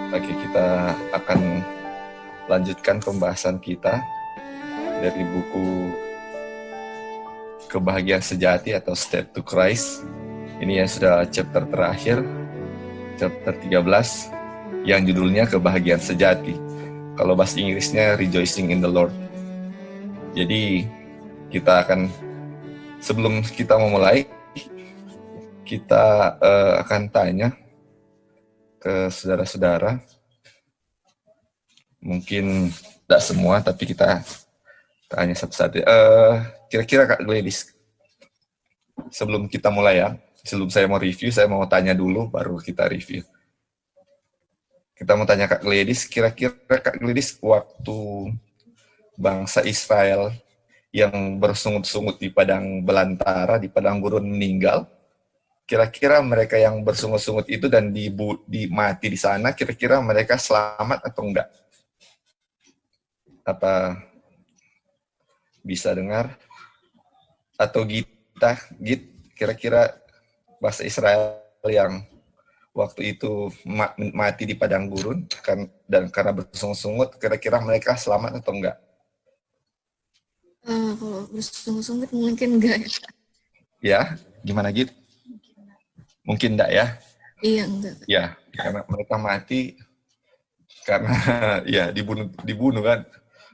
Oke, kita akan lanjutkan pembahasan kita dari buku Kebahagiaan Sejati atau Step to Christ. Ini yang sudah chapter terakhir, chapter 13, yang judulnya Kebahagiaan Sejati. Kalau bahasa Inggrisnya Rejoicing in the Lord. Jadi kita akan, sebelum kita memulai, kita akan tanya ke saudara-saudara. Mungkin tidak semua, tapi kita tanya satu-satu. Kira-kira Kak Gladys, sebelum kita mulai ya, sebelum saya mau review, saya mau tanya dulu, baru kita review. Kita mau tanya Kak Gladys, kira-kira Kak Gladys waktu bangsa Israel yang bersungut-sungut di padang belantara, di padang gurun meninggal, kira-kira mereka yang bersungut-sungut itu dan mati di sana, kira-kira mereka selamat atau enggak? Apa bisa dengar? Atau kira-kira bahasa Israel yang waktu itu mati di padang gurun dan karena bersungut-sungut, kira-kira mereka selamat atau enggak? Kalau bersungut-sungut mungkin enggak ya. Ya, gimana Git? Mungkin enggak ya? Iya, enggak. Ya, karena mereka mati karena ya dibunuh kan.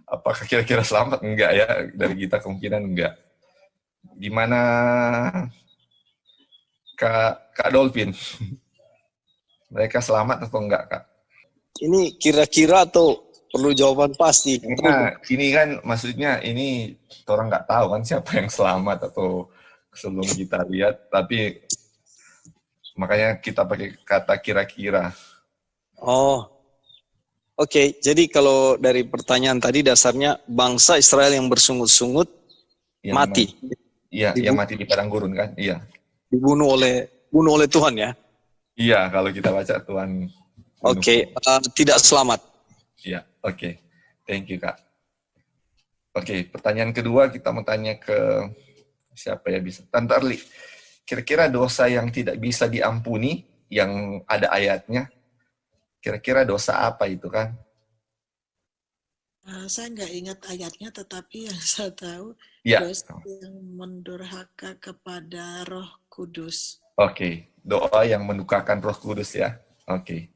Apakah kira-kira selamat? Enggak ya, dari kita kemungkinan enggak. Gimana Kak Dolphin? Mereka selamat atau enggak, Kak? Ini kira-kira atau perlu jawaban pasti? Nah, ini kan maksudnya ini orang nggak tahu kan siapa yang selamat atau sebelum kita lihat, tapi makanya kita pakai kata kira-kira. Oh, oke. Jadi kalau dari pertanyaan tadi dasarnya bangsa Israel yang bersungut-sungut mati. Iya, yang mati di padang gurun kan? Iya. Dibunuh oleh Tuhan ya? Iya, kalau kita baca Tuhan. Oke, tidak selamat. Iya, oke. Thank you, Kak. Oke, pertanyaan kedua kita mau tanya ke siapa ya bisa? Tante Arli, kira-kira dosa yang tidak bisa diampuni, yang ada ayatnya, kira-kira dosa apa itu kan? Saya nggak ingat ayatnya, tetapi yang saya tahu Ya. dosa yang mendurhaka kepada Roh Kudus. Oke, doa yang mendukakan Roh Kudus ya. Oke.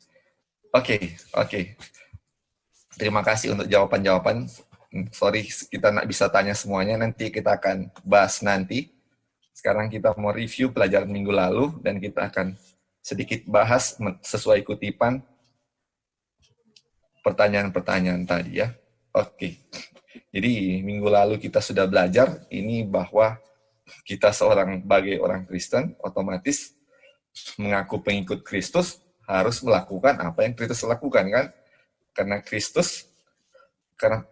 Terima kasih untuk jawaban-jawaban. Sorry kita nggak bisa tanya semuanya, nanti kita akan bahas nanti. Sekarang kita mau review pelajaran minggu lalu dan kita akan sedikit bahas sesuai kutipan pertanyaan-pertanyaan tadi ya. Oke. Jadi minggu lalu kita sudah belajar ini bahwa kita sebagai orang Kristen otomatis mengaku pengikut Kristus harus melakukan apa yang Kristus lakukan kan? Karena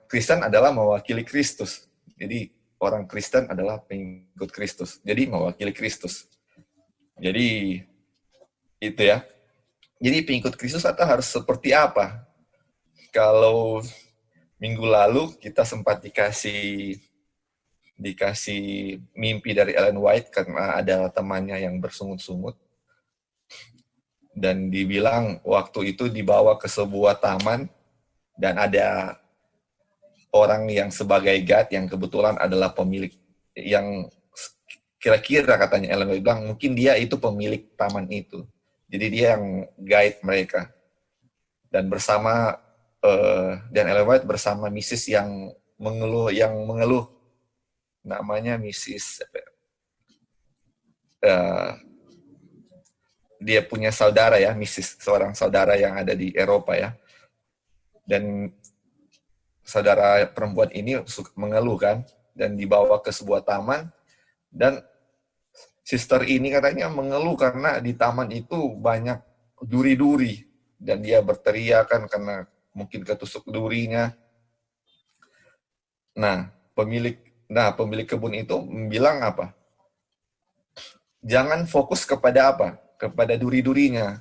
Kristen adalah mewakili Kristus. Jadi orang Kristen adalah pengikut Kristus. Jadi mewakili Kristus. Jadi itu ya. Jadi pengikut Kristus harus seperti apa? Kalau minggu lalu kita sempat dikasih mimpi dari Ellen White karena ada temannya yang bersungut-sungut dan dibilang waktu itu dibawa ke sebuah taman dan ada orang yang sebagai guide yang kebetulan adalah pemilik yang kira-kira katanya Ellen White bilang mungkin dia itu pemilik taman itu. Jadi dia yang guide mereka. Dan bersama dan Ellen White bersama Mrs. yang mengeluh namanya Mrs. Dia punya saudara ya, seorang saudara yang ada di Eropa ya. Dan saudara perempuan ini mengeluh kan, dan dibawa ke sebuah taman, dan sister ini katanya mengeluh karena di taman itu banyak duri-duri, dan dia berteriak kan karena mungkin ketusuk durinya. Nah, pemilik kebun itu bilang apa? Jangan fokus kepada apa? Kepada duri-durinya.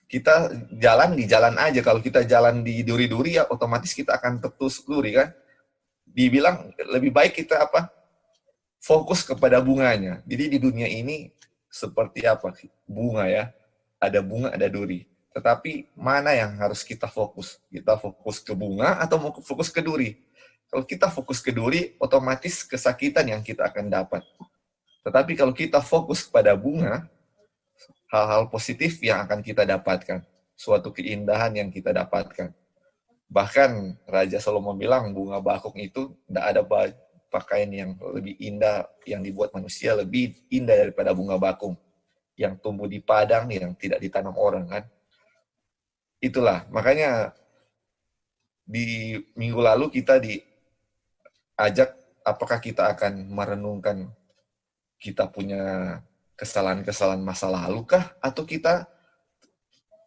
Kita jalan di jalan aja. Kalau kita jalan di duri-duri ya otomatis kita akan tertusuk duri kan. Dibilang lebih baik kita apa? Fokus kepada bunganya. Jadi di dunia ini seperti apa? Bunga ya. Ada bunga, ada duri. Tetapi mana yang harus kita fokus? Kita fokus ke bunga atau mau fokus ke duri? Kalau kita fokus ke duri, otomatis kesakitan yang kita akan dapat. Tetapi kalau kita fokus pada bunga, hal-hal positif yang akan kita dapatkan. Suatu keindahan yang kita dapatkan. Bahkan Raja Salomo bilang bunga bakung itu tidak ada pakaian yang lebih indah, yang dibuat manusia lebih indah daripada bunga bakung. Yang tumbuh di padang, yang tidak ditanam orang kan. Itulah, makanya di minggu lalu kita diajak apakah kita akan merenungkan kita punya kesalahan-kesalahan masa lalu kah, atau kita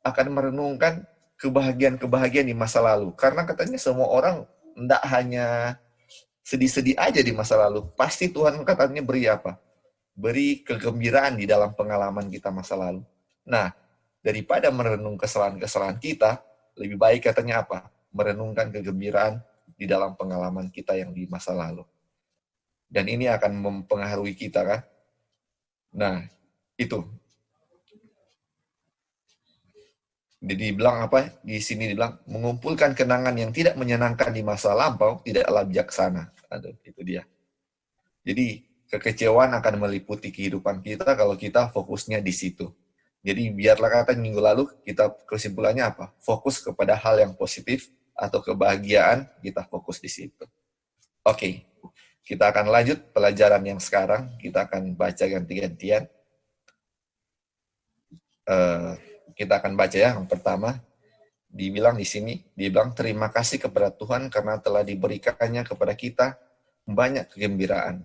akan merenungkan kebahagiaan-kebahagiaan di masa lalu. Karena katanya semua orang tidak hanya sedih-sedih aja di masa lalu. Pasti Tuhan katanya beri apa? Beri kegembiraan di dalam pengalaman kita masa lalu. Nah, daripada merenung kesalahan-kesalahan kita, lebih baik katanya apa? Merenungkan kegembiraan di dalam pengalaman kita yang di masa lalu. Dan ini akan mempengaruhi kita kan? Nah, itu. Jadi dibilang apa? Di sini dibilang mengumpulkan kenangan yang tidak menyenangkan di masa lampau tidaklah bijaksana. Aduh, itu dia. Jadi kekecewaan akan meliputi kehidupan kita kalau kita fokusnya di situ. Jadi biarlah kata minggu lalu kita kesimpulannya apa? Fokus kepada hal yang positif atau kebahagiaan, kita fokus di situ. Oke, kita akan lanjut pelajaran yang sekarang. Kita akan baca ganti-gantian. Kita akan baca ya, yang pertama. Dibilang di sini, dibilang terima kasih kepada Tuhan karena telah diberikannya kepada kita banyak kegembiraan.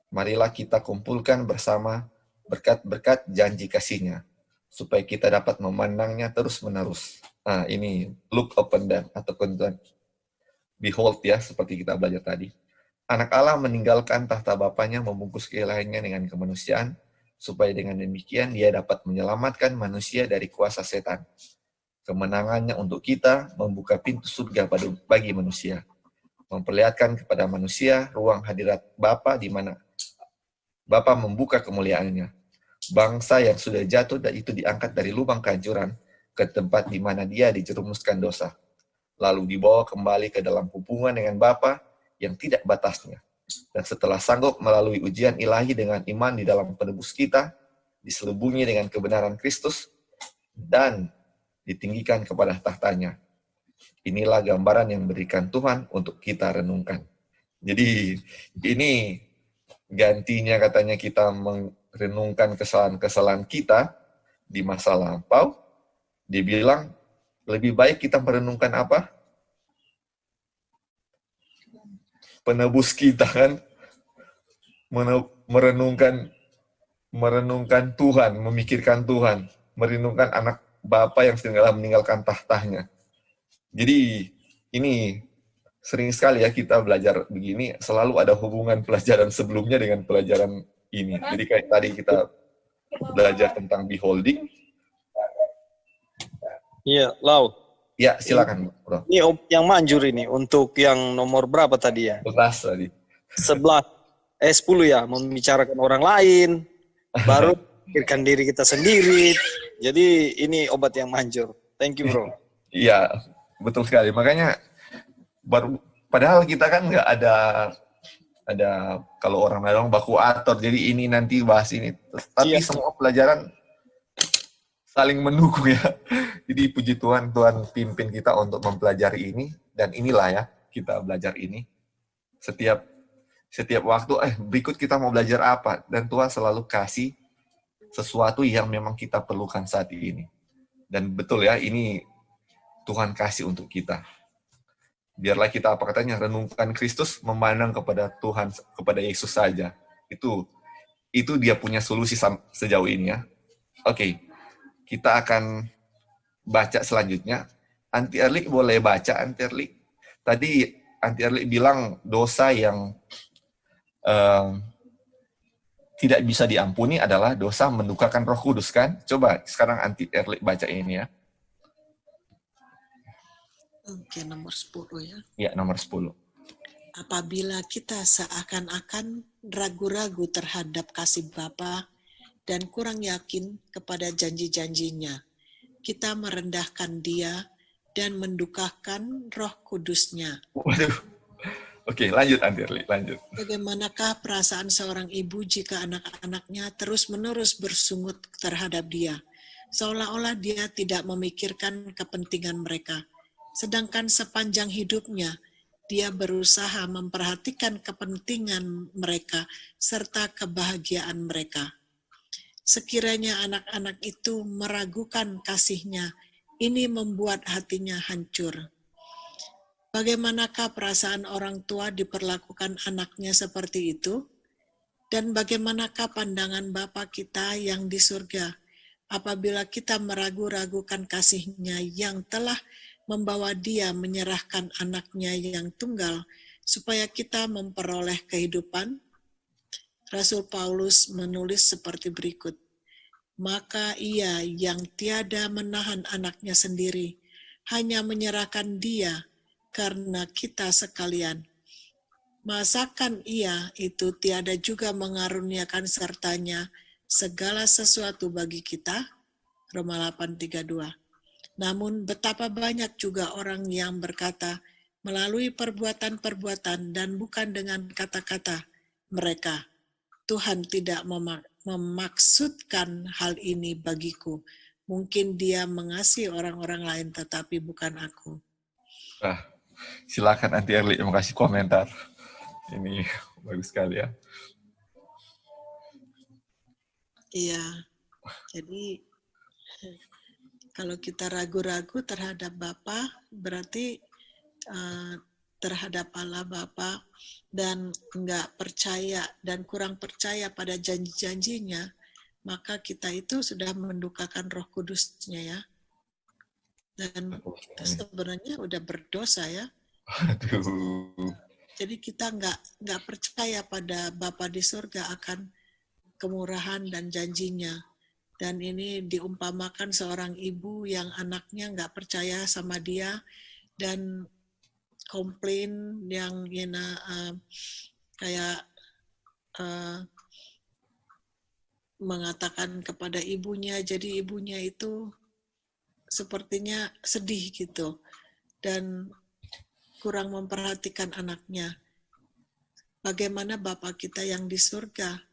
Marilah kita kumpulkan bersama berkat-berkat janji kasih-Nya, supaya kita dapat memandangnya terus-menerus. Nah, ini look upon them, atau behold ya, seperti kita belajar tadi. Anak Allah meninggalkan tahta Bapaknya, membungkus keilahiannya dengan kemanusiaan, supaya dengan demikian dia dapat menyelamatkan manusia dari kuasa setan. Kemenangannya untuk kita membuka pintu surga bagi manusia, memperlihatkan kepada manusia ruang hadirat Bapa di mana Bapa membuka kemuliaannya. Bangsa yang sudah jatuh dan itu diangkat dari lubang kehancuran ke tempat di mana dia dijerumuskan dosa, lalu dibawa kembali ke dalam hubungan dengan Bapa yang tidak batasnya. Dan setelah sanggup melalui ujian ilahi dengan iman di dalam penebus kita, diselubungi dengan kebenaran Kristus, dan ditinggikan kepada tahtanya. Inilah gambaran yang berikan Tuhan untuk kita renungkan. Jadi ini gantinya katanya kita merenungkan kesalahan-kesalahan kita di masa lampau. Dibilang lebih baik kita merenungkan apa? Penebus kita kan, merenungkan Tuhan, memikirkan Tuhan, merenungkan anak Bapa yang segera meninggalkan tahtanya. Jadi ini sering sekali ya kita belajar begini, selalu ada hubungan pelajaran sebelumnya dengan pelajaran ini. Jadi kayak tadi kita belajar tentang beholding. Iya, Lau. Ya, silakan, Bro. Ini yang manjur ini untuk yang nomor berapa tadi ya? 11 tadi. 10 ya, membicarakan orang lain, baru pikirkan diri kita sendiri. Jadi ini obat yang manjur. Thank you, Bro. Iya, betul sekali. Makanya padahal kita kan nggak ada kalau orang bilang baku atur. Jadi ini nanti bahas ini. Tapi semua pelajaran saling mendukung ya. Jadi puji Tuhan, Tuhan pimpin kita untuk mempelajari ini, dan inilah ya kita belajar ini. Setiap waktu, berikut kita mau belajar apa, dan Tuhan selalu kasih sesuatu yang memang kita perlukan saat ini. Dan betul ya, ini Tuhan kasih untuk kita. Biarlah kita apa katanya renungkan Kristus, memandang kepada Tuhan, kepada Yesus saja. Itu dia punya solusi sejauh ini ya. Oke. Kita akan baca selanjutnya. Anti Erlik boleh baca, Anti Erlik. Tadi Anti Erlik bilang dosa yang tidak bisa diampuni adalah dosa mendukakan Roh Kudus kan? Coba sekarang Anti Erlik baca ini ya. Oke, nomor 10 ya. Ya, nomor 10. Apabila kita seakan-akan ragu-ragu terhadap kasih Bapa dan kurang yakin kepada janji-janjinya, kita merendahkan Dia dan mendukakan Roh Kudus-Nya. Waduh. Oke, lanjut Anti Erli, lanjut. Bagaimanakah perasaan seorang ibu jika anak-anaknya terus-menerus bersungut terhadap dia, seolah-olah dia tidak memikirkan kepentingan mereka, sedangkan sepanjang hidupnya dia berusaha memperhatikan kepentingan mereka serta kebahagiaan mereka. Sekiranya anak-anak itu meragukan kasihnya, ini membuat hatinya hancur. Bagaimanakah perasaan orang tua diperlakukan anaknya seperti itu? Dan bagaimanakah pandangan Bapa kita yang di surga apabila kita meragu-ragukan kasih-Nya yang telah membawa Dia menyerahkan anaknya yang tunggal supaya kita memperoleh kehidupan? Rasul Paulus menulis seperti berikut, maka ia yang tiada menahan anaknya sendiri, hanya menyerahkan dia karena kita sekalian. Masakan ia itu tiada juga mengaruniakan sertanya segala sesuatu bagi kita? Roma 8:32. Namun betapa banyak juga orang yang berkata melalui perbuatan-perbuatan dan bukan dengan kata-kata mereka, Tuhan tidak memaksudkan hal ini bagiku. Mungkin dia mengasihi orang-orang lain tetapi bukan aku. Silakan Anti Erli, mau kasih komentar. Ini bagus sekali ya. Iya, jadi kalau kita ragu-ragu terhadap Bapa, berarti terhadap Allah Bapa dan enggak percaya dan kurang percaya pada janji-janjinya, maka kita itu sudah mendukakan Roh Kudus-Nya ya. Dan itu sebenarnya udah berdosa ya. Aduh. Jadi kita enggak percaya pada Bapa di surga akan kemurahan dan janjinya. Dan ini diumpamakan seorang ibu yang anaknya enggak percaya sama dia dan komplain yang kayak mengatakan kepada ibunya, jadi ibunya itu sepertinya sedih gitu dan kurang memperhatikan anaknya. Bagaimana Bapa kita yang di surga?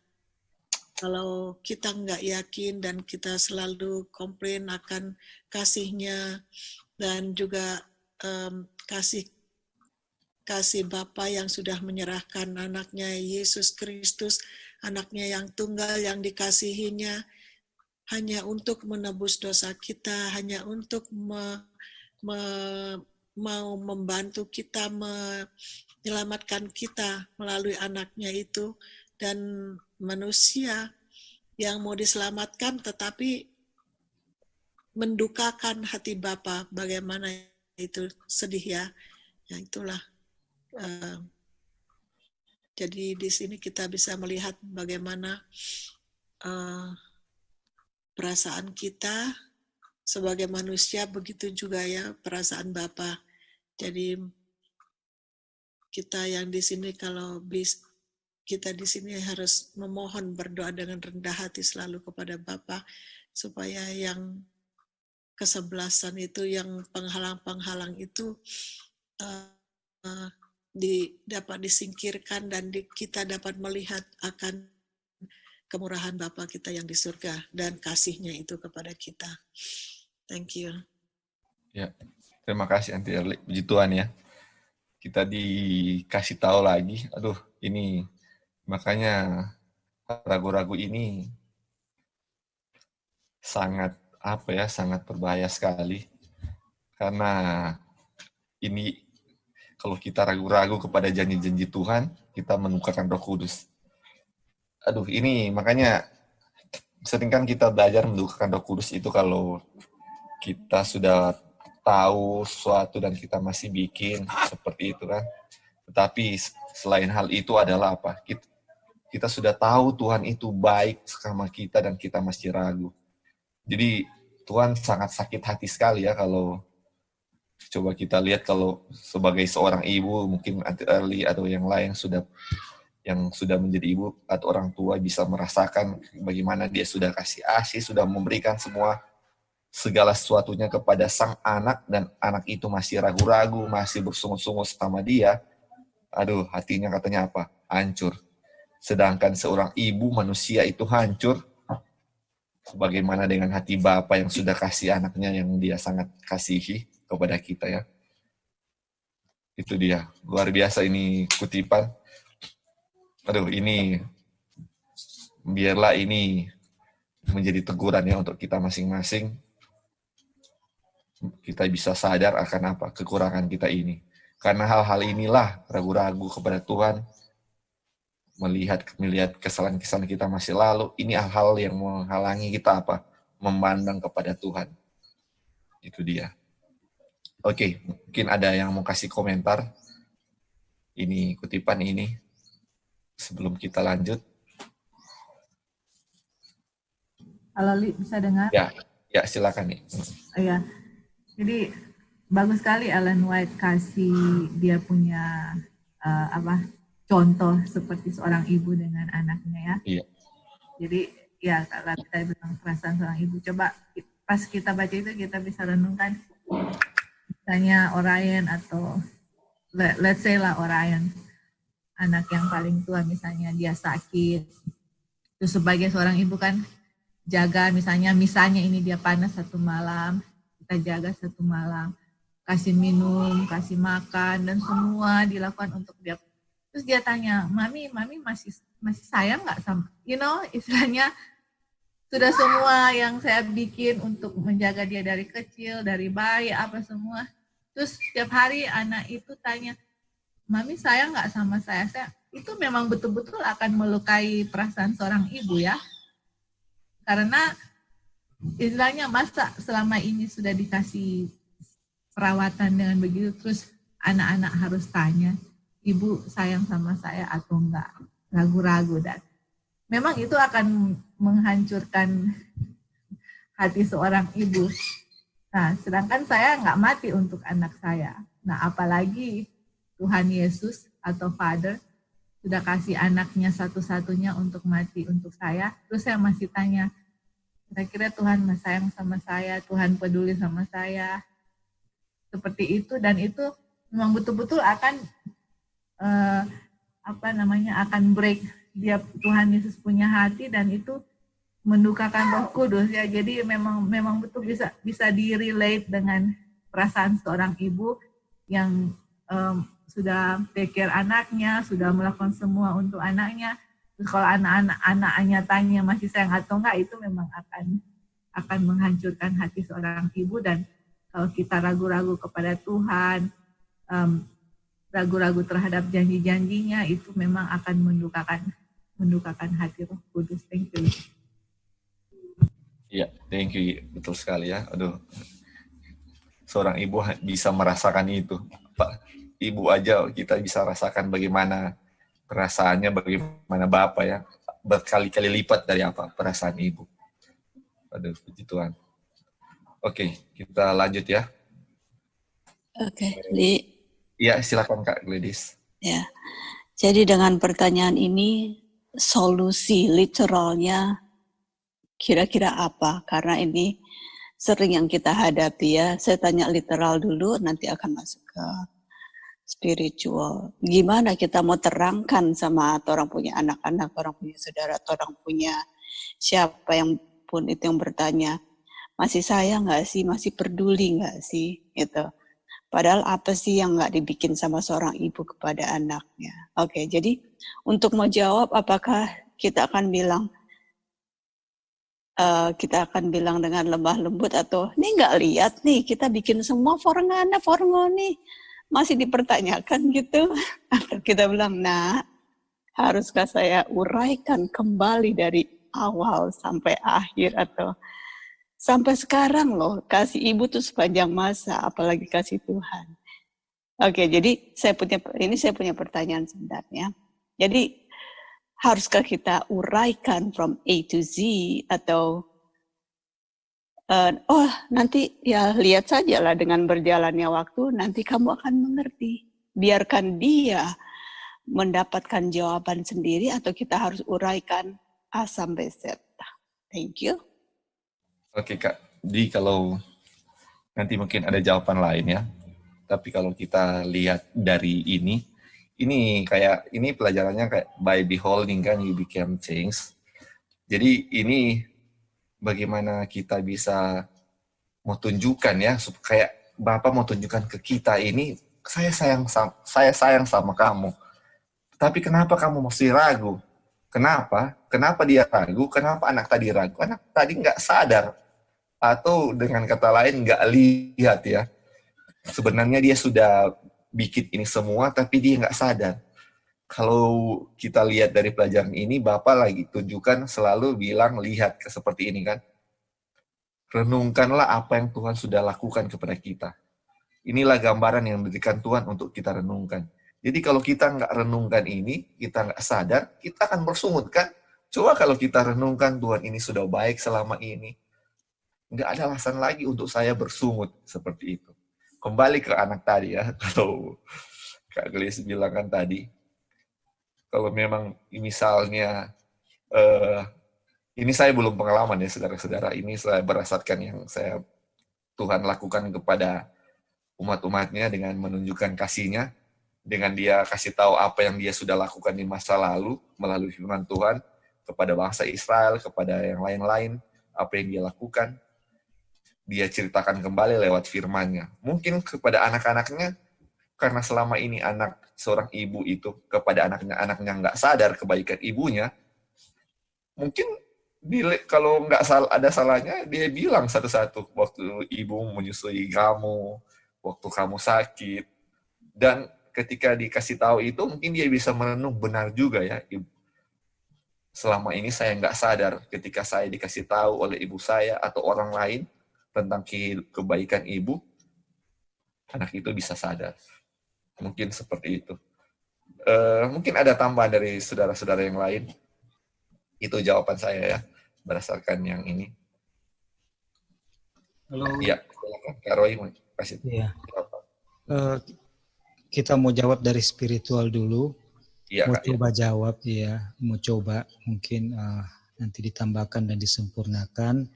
Kalau kita nggak yakin dan kita selalu komplain akan kasih-Nya dan juga kasih Bapa yang sudah menyerahkan anaknya Yesus Kristus, anaknya yang tunggal yang dikasihinya, hanya untuk menebus dosa kita, hanya untuk mau membantu kita, menyelamatkan kita melalui anaknya itu, dan manusia yang mau diselamatkan tetapi mendukakan hati Bapa, bagaimana itu sedih ya. Ya itulah. Jadi di sini kita bisa melihat bagaimana perasaan kita sebagai manusia, begitu juga ya perasaan Bapa. Jadi kita yang di sini kita di sini harus memohon berdoa dengan rendah hati selalu kepada Bapa supaya yang kesebelasan itu, yang penghalang-penghalang itu dapat disingkirkan dan kita dapat melihat akan kemurahan Bapa kita yang di surga dan kasih-Nya itu kepada kita. Thank you. Ya, terima kasih Anti Erli. Puji Tuhan ya. Kita dikasih tahu lagi. Aduh, ini makanya ragu-ragu ini sangat sangat berbahaya sekali. Karena ini kalau kita ragu-ragu kepada janji-janji Tuhan, kita menukarkan Roh Kudus. Aduh, ini makanya sering kan kita belajar mendukakan Roh Kudus itu kalau kita sudah tahu sesuatu dan kita masih bikin seperti itu kan. Tetapi selain hal itu adalah apa? Kita sudah tahu Tuhan itu baik sama kita dan kita masih ragu. Jadi Tuhan sangat sakit hati sekali ya kalau coba kita lihat kalau sebagai seorang ibu, mungkin Anti Erli atau yang lain yang sudah menjadi ibu atau orang tua bisa merasakan bagaimana dia sudah kasih ASI, sudah memberikan semua segala sesuatunya kepada sang anak dan anak itu masih ragu-ragu, masih bersungut-sungut sama dia, aduh hatinya katanya apa? Hancur. Sedangkan seorang ibu manusia itu hancur, sebagaimana dengan hati Bapa yang sudah kasih anaknya yang dia sangat kasihi kepada kita ya. Itu dia, luar biasa ini kutipan. Aduh, ini biarlah ini menjadi teguran ya untuk kita masing-masing. Kita bisa sadar akan apa kekurangan kita ini. Karena hal-hal inilah ragu-ragu kepada Tuhan, melihat kesalahan-kesalahan kita masih lalu, ini hal-hal yang menghalangi kita apa? Memandang kepada Tuhan. Itu dia. Oke, mungkin ada yang mau kasih komentar ini kutipan ini sebelum kita lanjut. Halo Li, bisa dengar? Ya silakan nih. Iya. Jadi bagus sekali Ellen White kasih dia punya contoh seperti seorang ibu dengan anaknya ya. Iya. Jadi ya kalau kita bilang perasaan seorang ibu, coba pas kita baca itu kita bisa renungkan. Misalnya Orion atau let's say lah Orion, anak yang paling tua misalnya dia sakit, terus sebagai seorang ibu kan jaga misalnya ini dia panas satu malam, kita jaga satu malam, kasih minum, kasih makan dan semua dilakukan untuk dia. Terus dia tanya, mami masih sayang nggak sama, istilahnya sudah semua yang saya bikin untuk menjaga dia dari kecil, dari bayi, apa semua. Terus setiap hari anak itu tanya, mami sayang nggak sama saya? Itu memang betul-betul akan melukai perasaan seorang ibu ya. Karena istilahnya masa selama ini sudah dikasih perawatan dengan begitu, terus anak-anak harus tanya, ibu sayang sama saya atau enggak? Ragu-ragu dan memang itu akan menghancurkan hati seorang ibu. Nah, sedangkan saya nggak mati untuk anak saya. Nah, apalagi Tuhan Yesus atau Father sudah kasih anaknya satu-satunya untuk mati untuk saya. Terus saya masih tanya, kira-kira Tuhan sayang sama saya, Tuhan peduli sama saya. Seperti itu, dan itu memang betul-betul akan akan break dia. Tuhan Yesus punya hati dan itu mendukakan Roh Kudus ya. Jadi memang betul bisa di-relate dengan perasaan seorang ibu yang sudah take care anaknya, sudah melakukan semua untuk anaknya. Terus kalau anaknya tanya masih sayang atau enggak, itu memang akan menghancurkan hati seorang ibu. Dan kalau kita ragu-ragu kepada Tuhan, ragu-ragu terhadap janji-janjinya, itu memang akan mendukakan hati Roh Kudus. Thank you. Iya, thank you. Betul sekali ya. Aduh, seorang ibu bisa merasakan itu. Pak, ibu aja kita bisa rasakan bagaimana perasaannya, bagaimana Bapak ya. Berkali-kali lipat dari apa perasaan ibu. Aduh, puji Tuhan. Oke, kita lanjut ya. Oke, Li. Iya, silakan Kak Gladys. Ya, jadi dengan pertanyaan ini, solusi literalnya kira-kira apa? Karena ini sering yang kita hadapi ya. Saya tanya literal dulu, nanti akan masuk ke spiritual. Gimana kita mau terangkan sama orang punya anak-anak, orang punya saudara, atau orang punya siapa yang pun itu yang bertanya, masih sayang nggak sih, masih peduli nggak sih, gitu. Padahal apa sih yang nggak dibikin sama seorang ibu kepada anaknya? Oke, jadi untuk mau jawab, apakah kita akan bilang dengan lemah lembut atau ini nggak lihat nih kita bikin semua forngana forngoni masih dipertanyakan gitu? Atau kita bilang, nah haruskah saya uraikan kembali dari awal sampai akhir atau sampai sekarang loh, kasih ibu tuh sepanjang masa, apalagi kasih Tuhan. Oke, jadi saya punya pertanyaan sebenarnya. Jadi, haruskah kita uraikan from A to Z atau nanti ya lihat saja lah dengan berjalannya waktu, nanti kamu akan mengerti. Biarkan dia mendapatkan jawaban sendiri atau kita harus uraikan A sampai Z. Thank you. Oke Kak, Jadi kalau nanti mungkin ada jawaban lain ya. Tapi kalau kita lihat dari ini kayak ini pelajarannya kayak by beholding kan you become changed. Jadi ini bagaimana kita bisa mau tunjukkan ya, kayak Bapak mau tunjukkan ke kita ini saya sayang sama kamu. Tapi kenapa kamu masih ragu? Kenapa? Kenapa dia ragu? Kenapa anak tadi ragu? Anak tadi nggak sadar. Atau dengan kata lain nggak lihat ya. Sebenarnya dia sudah bikin ini semua, tapi dia nggak sadar. Kalau kita lihat dari pelajaran ini, Bapak lagi tunjukkan selalu bilang lihat seperti ini kan. Renungkanlah apa yang Tuhan sudah lakukan kepada kita. Inilah gambaran yang diberikan Tuhan untuk kita renungkan. Jadi kalau kita nggak renungkan ini, kita nggak sadar, kita akan bersungut kan. Coba kalau kita renungkan Tuhan ini sudah baik selama ini. Nggak ada alasan lagi untuk saya bersungut seperti itu. Kembali ke anak tadi ya, kalau Kak Gleis bilang kan tadi, kalau memang misalnya, ini saya belum pengalaman ya saudara-saudara, ini saya berdasarkan yang Tuhan lakukan kepada umat-umatnya dengan menunjukkan kasih-Nya, dengan dia kasih tahu apa yang dia sudah lakukan di masa lalu melalui firman Tuhan kepada bangsa Israel, kepada yang lain-lain, apa yang dia lakukan, dia ceritakan kembali lewat firman-Nya. Mungkin kepada anak-anaknya, karena selama ini seorang ibu itu kepada anaknya nggak sadar kebaikan ibunya, mungkin kalau nggak ada salahnya, dia bilang satu-satu waktu ibu menyusui kamu, waktu kamu sakit, dan ketika dikasih tahu itu, mungkin dia bisa merenung benar juga ya, selama ini saya nggak sadar ketika saya dikasih tahu oleh ibu saya atau orang lain tentang kebaikan ibu, anak itu bisa sadar. Mungkin seperti itu. Mungkin ada tambahan dari saudara-saudara yang lain. Itu jawaban saya ya, berdasarkan yang ini. Halo. Iya, silakan Kak Roy mau kasih Iya. jawaban. Kita mau jawab dari spiritual dulu. Iya, Mau Kak, coba jawab ya, mau coba mungkin nanti ditambahkan dan disempurnakan.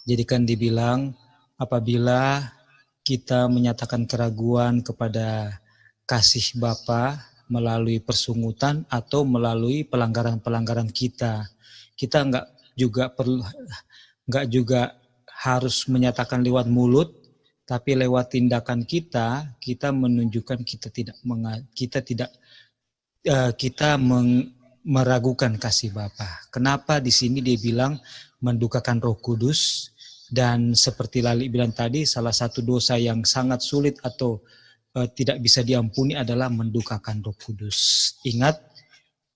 Jadi kan dibilang apabila kita menyatakan keraguan kepada kasih Bapa melalui persungutan atau melalui pelanggaran-pelanggaran kita nggak juga harus menyatakan lewat mulut, tapi lewat tindakan kita menunjukkan kita meragukan kasih Bapa. Kenapa di sini dia bilang mendukakan Roh Kudus, dan seperti Lali bilang tadi, salah satu dosa yang sangat sulit atau tidak bisa diampuni adalah mendukakan Roh Kudus. Ingat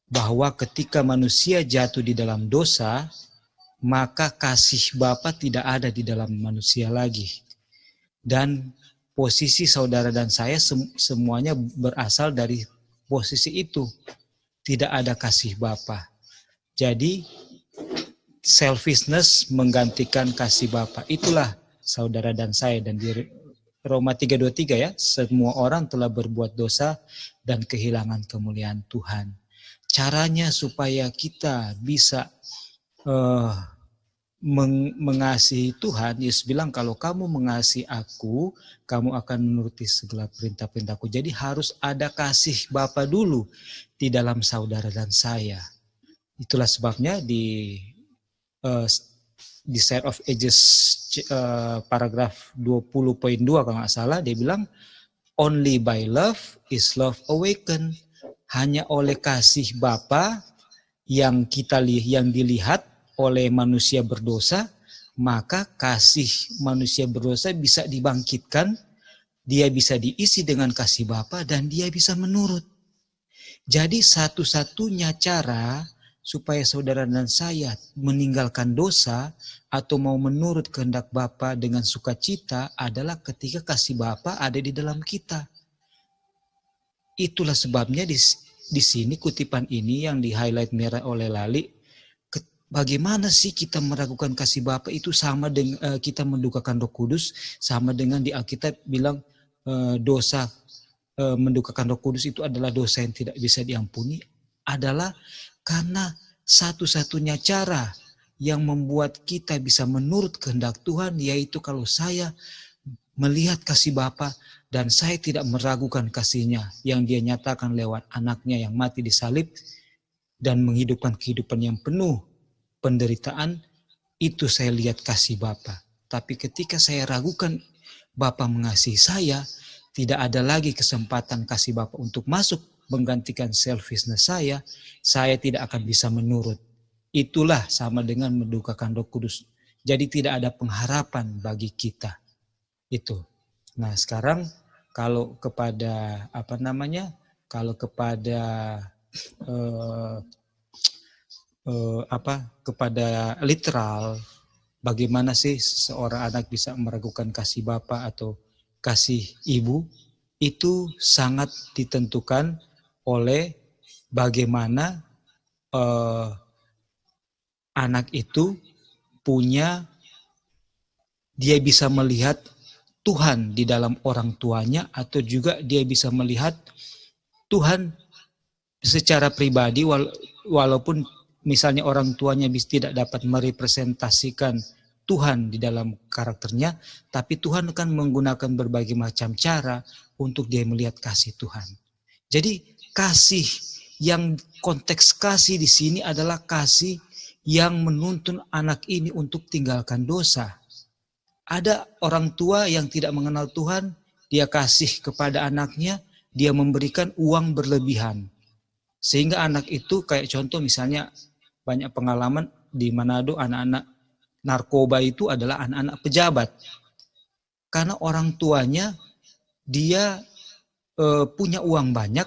bahwa ketika manusia jatuh di dalam dosa, maka kasih Bapa tidak ada di dalam manusia lagi. Dan posisi saudara dan saya semuanya berasal dari posisi itu. Tidak ada kasih Bapa. Jadi selfishness menggantikan kasih Bapa. Itulah saudara dan saya. Dan di Roma 3:23 ya, semua orang telah berbuat dosa dan kehilangan kemuliaan Tuhan. Caranya supaya kita bisa mengasihi Tuhan, Yesus bilang kalau kamu mengasihi aku, kamu akan menuruti segala perintah-perintahku. Jadi harus ada kasih Bapa dulu di dalam saudara dan saya. Itulah sebabnya di Side of Ages paragraf 20.2 kalau nggak salah, dia bilang only by love is love awakened. Hanya oleh kasih Bapa yang dilihat oleh manusia berdosa, maka kasih manusia berdosa bisa dibangkitkan, dia bisa diisi dengan kasih Bapa dan dia bisa menurut. Jadi satu-satunya cara supaya saudara dan saya meninggalkan dosa atau mau menurut kehendak Bapa dengan sukacita adalah ketika kasih Bapa ada di dalam kita. Itulah sebabnya di sini kutipan ini yang di-highlight merah oleh Lali, bagaimana sih kita meragukan kasih Bapa itu sama dengan kita mendukakan Roh Kudus, sama dengan di Alkitab bilang dosa mendukakan Roh Kudus itu adalah dosa yang tidak bisa diampuni, adalah karena satu-satunya cara yang membuat kita bisa menurut kehendak Tuhan, yaitu kalau saya melihat kasih Bapa dan saya tidak meragukan kasih-Nya yang Dia nyatakan lewat anaknya yang mati di salib dan menghidupkan kehidupan yang penuh penderitaan, itu saya lihat kasih Bapa. Tapi ketika saya ragukan Bapa mengasihi saya, tidak ada lagi kesempatan kasih Bapa untuk masuk menggantikan selfishness saya tidak akan bisa menurut. Itulah sama dengan mendukakan Roh Kudus. Jadi tidak ada pengharapan bagi kita. Itu. Nah, sekarang kalau kepada kepada literal, bagaimana sih seorang anak bisa meragukan kasih Bapa atau kasih ibu, itu sangat ditentukan oleh bagaimana anak itu dia bisa melihat Tuhan di dalam orang tuanya, atau juga dia bisa melihat Tuhan secara pribadi, walaupun misalnya orang tuanya tidak dapat merepresentasikan Tuhan di dalam karakternya, tapi Tuhan akan menggunakan berbagai macam cara untuk dia melihat kasih Tuhan. Jadi konteks kasih di sini adalah kasih yang menuntun anak ini untuk tinggalkan dosa. Ada orang tua yang tidak mengenal Tuhan, dia kasih kepada anaknya, dia memberikan uang berlebihan. Sehingga anak itu kayak contoh misalnya banyak pengalaman di Manado, anak-anak narkoba itu adalah anak-anak pejabat. Karena orang tuanya dia punya uang banyak,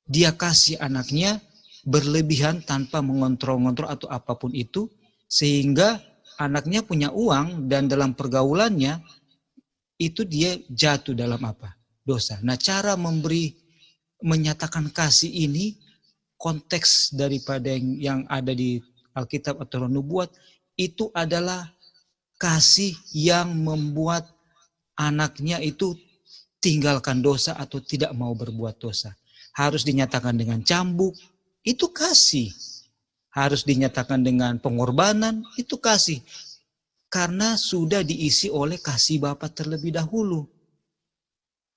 dia kasih anaknya berlebihan tanpa mengontrol-ngontrol atau apapun itu, sehingga anaknya punya uang dan dalam pergaulannya itu dia jatuh dalam dosa. Nah, cara menyatakan kasih ini, konteks daripada yang ada di Alkitab atau Nubuat, itu adalah kasih yang membuat anaknya itu tinggalkan dosa atau tidak mau berbuat dosa. Harus dinyatakan dengan cambuk, itu kasih. Harus dinyatakan dengan pengorbanan, itu kasih. Karena sudah diisi oleh kasih Bapa terlebih dahulu.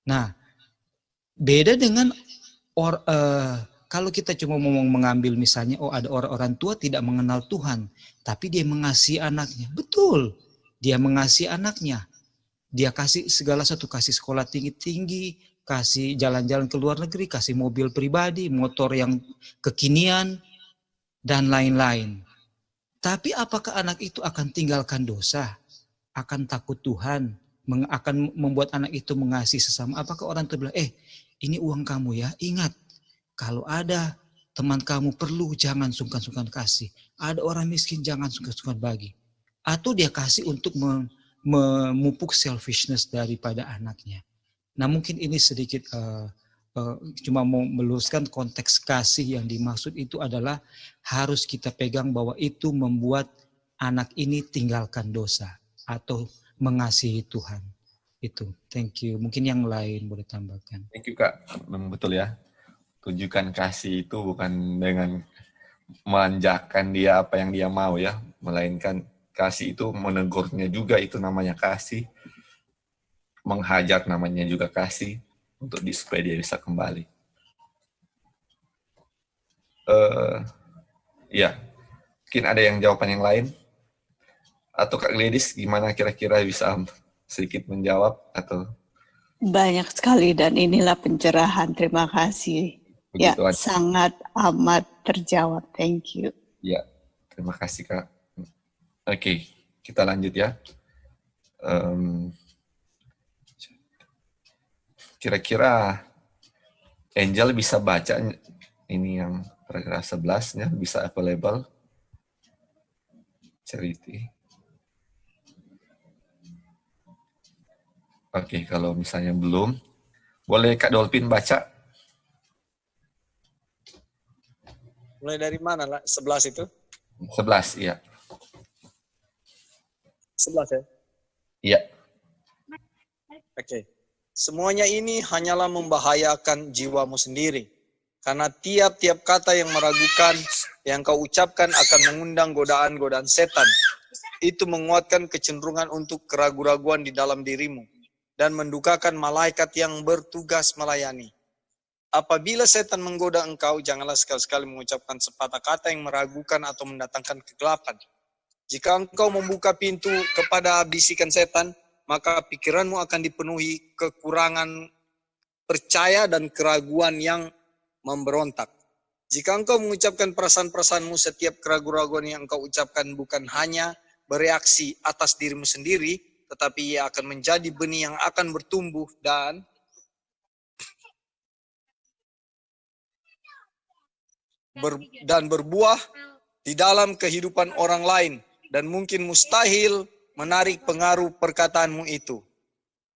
Nah, beda dengan kalau kita cuma mau mengambil misalnya, ada orang tua tidak mengenal Tuhan, tapi dia mengasihi anaknya. Betul, dia mengasihi anaknya. Dia kasih segala satu, kasih sekolah tinggi-tinggi, kasih jalan-jalan ke luar negeri, kasih mobil pribadi, motor yang kekinian, dan lain-lain. Tapi apakah anak itu akan tinggalkan dosa? Akan takut Tuhan? Akan membuat anak itu mengasihi sesama? Apakah orang tua bilang, ini uang kamu ya, ingat, kalau ada teman kamu perlu, jangan sungkan-sungkan kasih. Ada orang miskin, jangan sungkan-sungkan bagi. Atau dia kasih untuk memupuk selfishness daripada anaknya. Nah, mungkin ini sedikit cuma mau meluruskan konteks kasih yang dimaksud itu adalah harus kita pegang bahwa itu membuat anak ini tinggalkan dosa atau mengasihi Tuhan. Itu, thank you. Mungkin yang lain boleh tambahkan. Thank you Kak, memang betul ya. Tunjukkan kasih itu bukan dengan manjakan dia apa yang dia mau ya, melainkan kasih itu menegurnya juga, itu namanya kasih. Menghajar namanya juga kasih, untuk supaya dia bisa kembali. Ya, mungkin ada yang jawaban yang lain? Atau Kak Gladys, gimana kira-kira bisa sedikit menjawab? Atau Banyak sekali, dan inilah pencerahan. Terima kasih. begitu Ya, aja? sangat amat terjawab. Thank you. Ya, terima kasih Kak. Oke, kita lanjut ya. Kira-kira Angel bisa baca ini yang paragraf 11-nya, bisa available? Charity. Oke, kalau misalnya belum, boleh Kak Dolphin baca? Mulai dari mana lah? 11 itu? 11, iya. 11 ya? Iya. Oke. Semuanya ini hanyalah membahayakan jiwamu sendiri. Karena tiap-tiap kata yang meragukan yang kau ucapkan akan mengundang godaan-godaan setan. Itu menguatkan kecenderungan untuk keraguan-raguan di dalam dirimu dan mendukakan malaikat yang bertugas melayani. Apabila setan menggoda engkau, janganlah sekali-sekali mengucapkan sepatah kata yang meragukan atau mendatangkan kegelapan. Jika engkau membuka pintu kepada bisikan setan, maka pikiranmu akan dipenuhi kekurangan percaya dan keraguan yang memberontak. Jika engkau mengucapkan perasaan-perasaanmu, setiap keraguan-raguan yang engkau ucapkan bukan hanya bereaksi atas dirimu sendiri, tetapi ia akan menjadi benih yang akan bertumbuh dan berbuah di dalam kehidupan orang lain, dan mungkin mustahil menarik pengaruh perkataanmu itu.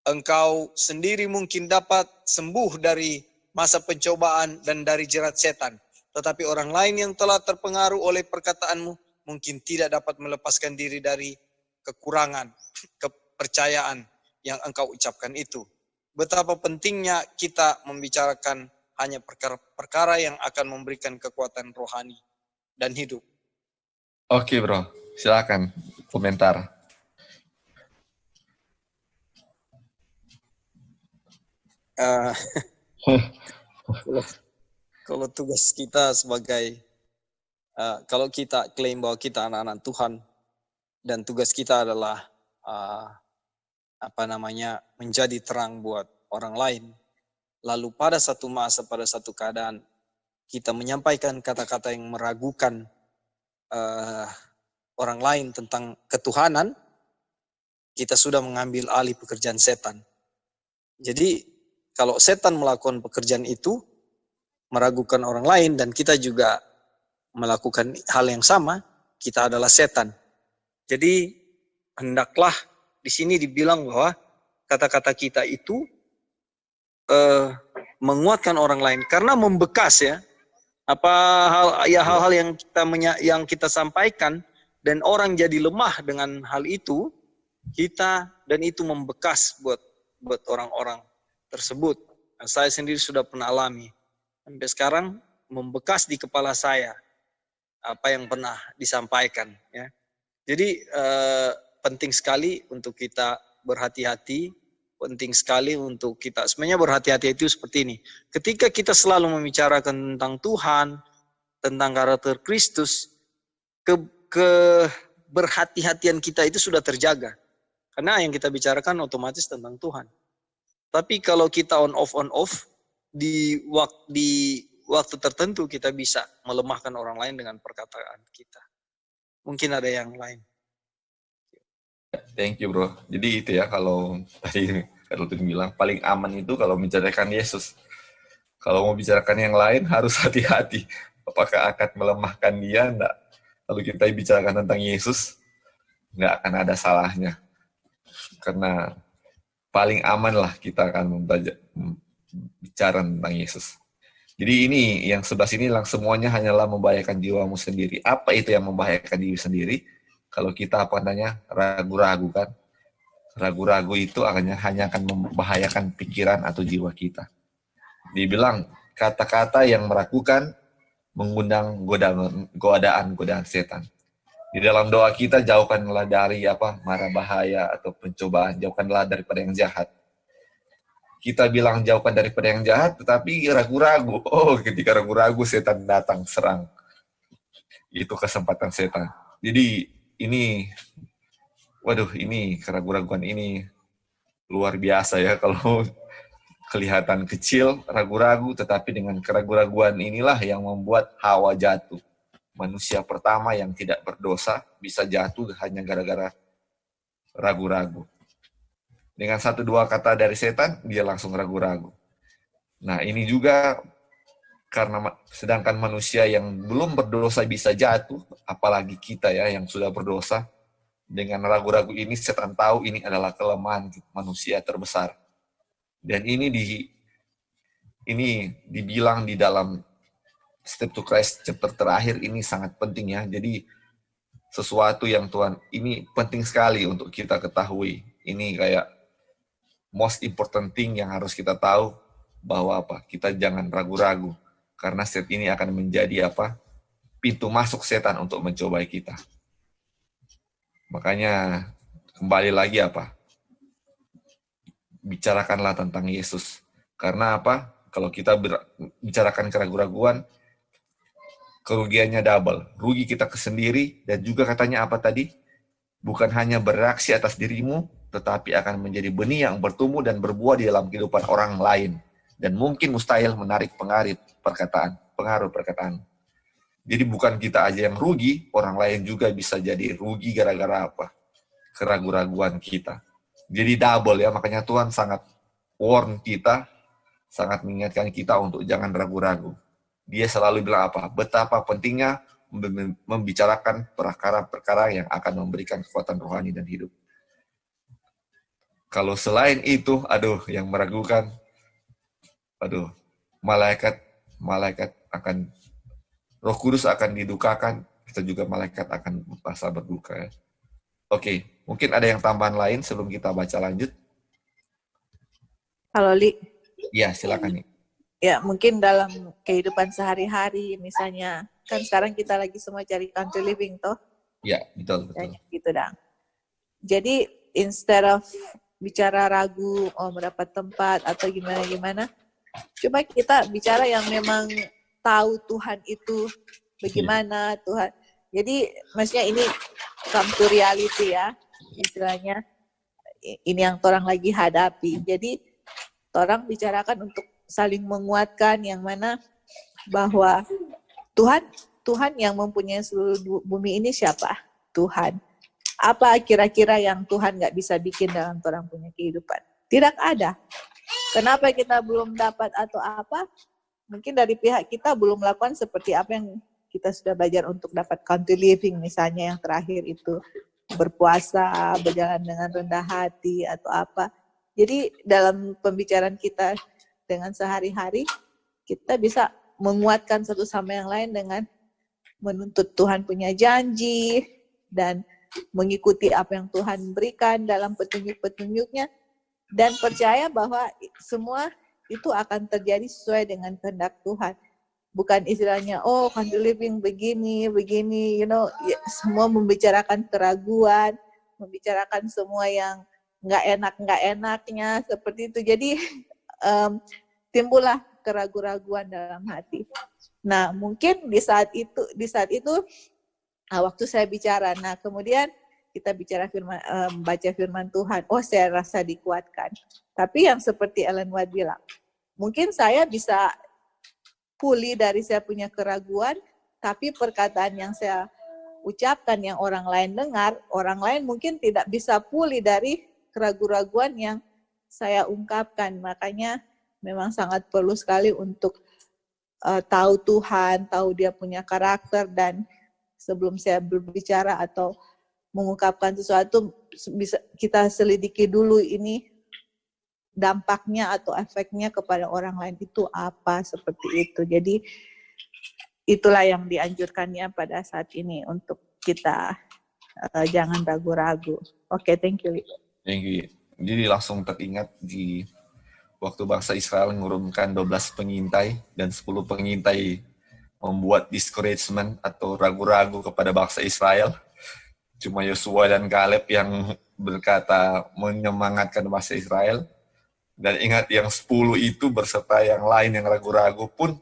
Engkau sendiri mungkin dapat sembuh dari masa pencobaan dan dari jerat setan. Tetapi orang lain yang telah terpengaruh oleh perkataanmu mungkin tidak dapat melepaskan diri dari kekurangan kepercayaan yang engkau ucapkan itu. Betapa pentingnya kita membicarakan hanya perkara-perkara yang akan memberikan kekuatan rohani dan hidup. Oke bro, silakan komentar. Kalau tugas kita sebagai kalau kita klaim bahwa kita anak-anak Tuhan dan tugas kita adalah menjadi terang buat orang lain, lalu pada satu masa, pada satu keadaan kita menyampaikan kata-kata yang meragukan orang lain tentang ketuhanan, kita sudah mengambil alih pekerjaan setan. Jadi kalau setan melakukan pekerjaan itu, meragukan orang lain, dan kita juga melakukan hal yang sama, kita adalah setan. Jadi hendaklah di sini dibilang bahwa kata-kata kita itu menguatkan orang lain karena membekas ya. Hal-hal yang kita sampaikan dan orang jadi lemah dengan hal itu, dan itu membekas buat orang-orang tersebut. Nah, saya sendiri sudah pernah alami. Sampai sekarang membekas di kepala saya apa yang pernah disampaikan ya. Jadi penting sekali untuk kita berhati-hati, penting sekali untuk kita sebenarnya berhati-hati itu seperti ini. Ketika kita selalu membicarakan tentang Tuhan, tentang karakter Kristus, keberhati-hatian kita itu sudah terjaga. Karena yang kita bicarakan otomatis tentang Tuhan. Tapi kalau kita on off di waktu tertentu kita bisa melemahkan orang lain dengan perkataan kita. Mungkin ada yang lain. Thank you bro. Jadi itu ya, kalau tadi Rutin bilang paling aman itu kalau membicarakan Yesus. Kalau mau bicarakan yang lain harus hati-hati. Apakah akan melemahkan dia? Enggak. Kalau kita bicarakan tentang Yesus, nggak akan ada salahnya. Karena paling aman lah kita akan bicara tentang Yesus. Jadi ini yang sebelah sini semuanya hanyalah membahayakan jiwamu sendiri. Apa itu yang membahayakan diri sendiri? Kalau kita ragu-ragu kan? Ragu-ragu itu hanya akan membahayakan pikiran atau jiwa kita. Dibilang kata-kata yang meragukan mengundang godaan setan. Di dalam doa kita jauhkanlah dari mara bahaya atau pencobaan, jauhkanlah daripada yang jahat. Kita bilang jauhkan daripada yang jahat, tetapi ragu-ragu. Oh, ketika ragu-ragu setan datang serang. Itu kesempatan setan. Jadi ini keraguan-raguan ini luar biasa ya. Kalau kelihatan kecil, ragu-ragu, tetapi dengan keraguan-raguan inilah yang membuat Hawa jatuh. Manusia pertama yang tidak berdosa bisa jatuh hanya gara-gara ragu-ragu. Dengan 1-2 kata dari setan, dia langsung ragu-ragu. Nah, ini juga karena sedangkan manusia yang belum berdosa bisa jatuh, apalagi kita ya yang sudah berdosa, dengan ragu-ragu ini setan tahu ini adalah kelemahan manusia terbesar. Dan ini dibilang di dalam Step to Christ chapter terakhir ini sangat penting ya. Jadi sesuatu yang Tuhan, ini penting sekali untuk kita ketahui. Ini kayak most important thing yang harus kita tahu, bahwa kita jangan ragu-ragu. Karena set ini akan menjadi apa? Pintu masuk setan untuk mencobai kita. Makanya kembali lagi apa? Bicarakanlah tentang Yesus. Karena apa? Kalau kita bicarakan keraguan-raguan, kerugiannya double. Rugi kita sendiri, dan juga katanya apa tadi? Bukan hanya bereaksi atas dirimu, tetapi akan menjadi benih yang bertumbuh dan berbuah di dalam kehidupan orang lain. Dan mungkin mustahil menarik pengaruh perkataan. Jadi bukan kita aja yang rugi, orang lain juga bisa jadi rugi gara-gara apa? Keraguan-raguan kita. Jadi double ya, makanya Tuhan sangat warn kita, sangat mengingatkan kita untuk jangan ragu-ragu. Dia selalu bilang apa? Betapa pentingnya membicarakan perkara-perkara yang akan memberikan kekuatan rohani dan hidup. Kalau selain itu, yang meragukan, malaikat akan, Roh Kudus akan didukakan, kita juga malaikat akan merasa berduka. Ya. Oke, mungkin ada yang tambahan lain sebelum kita baca lanjut? Halo Li. Ya, silakan nih. Ya, mungkin dalam kehidupan sehari-hari, misalnya, kan sekarang kita lagi semua cari country living, toh? Ya, betul. Gitu, Dang. Jadi, instead of bicara ragu, mendapat tempat, atau gimana-gimana, coba kita bicara yang memang tahu Tuhan itu bagaimana, Tuhan. Jadi, maksudnya ini come to reality ya, istilahnya. Ini yang orang lagi hadapi. Jadi, orang bicarakan untuk saling menguatkan, yang mana bahwa Tuhan yang mempunyai seluruh bumi ini siapa? Tuhan. Apa kira-kira yang Tuhan nggak bisa bikin dalam orang punya kehidupan? Tidak ada. Kenapa kita belum dapat atau apa? Mungkin dari pihak kita belum melakukan seperti apa yang kita sudah belajar untuk dapat country living, misalnya yang terakhir itu berpuasa, berjalan dengan rendah hati atau apa. Jadi dalam pembicaraan kita dengan sehari-hari, kita bisa menguatkan satu sama yang lain dengan menuntut Tuhan punya janji dan mengikuti apa yang Tuhan berikan dalam petunjuk-petunjuknya, dan percaya bahwa semua itu akan terjadi sesuai dengan kehendak Tuhan. Bukan istilahnya, country living begini, semua membicarakan keraguan, membicarakan semua yang nggak enaknya seperti itu. Jadi timbullah keraguan-raguan dalam hati. Nah, mungkin di saat itu waktu saya bicara, nah kemudian kita baca firman Tuhan, saya rasa dikuatkan. Tapi yang seperti Ellen White bilang, mungkin saya bisa pulih dari saya punya keraguan, tapi perkataan yang saya ucapkan yang orang lain dengar, orang lain mungkin tidak bisa pulih dari keraguan-raguan yang saya ungkapkan. Makanya memang sangat perlu sekali untuk tahu Tuhan, tahu dia punya karakter, dan sebelum saya berbicara atau mengungkapkan sesuatu, bisa kita selidiki dulu ini dampaknya atau efeknya kepada orang lain itu apa, seperti itu. Jadi itulah yang dianjurkannya pada saat ini untuk kita jangan ragu-ragu. Oke, thank you. Thank you. Jadi langsung teringat di waktu bangsa Israel mengurunkan 12 pengintai dan 10 pengintai membuat discouragement atau ragu-ragu kepada bangsa Israel. Cuma Yosua dan Kaleb yang berkata menyemangatkan bangsa Israel. Dan ingat yang 10 itu berserta yang lain yang ragu-ragu pun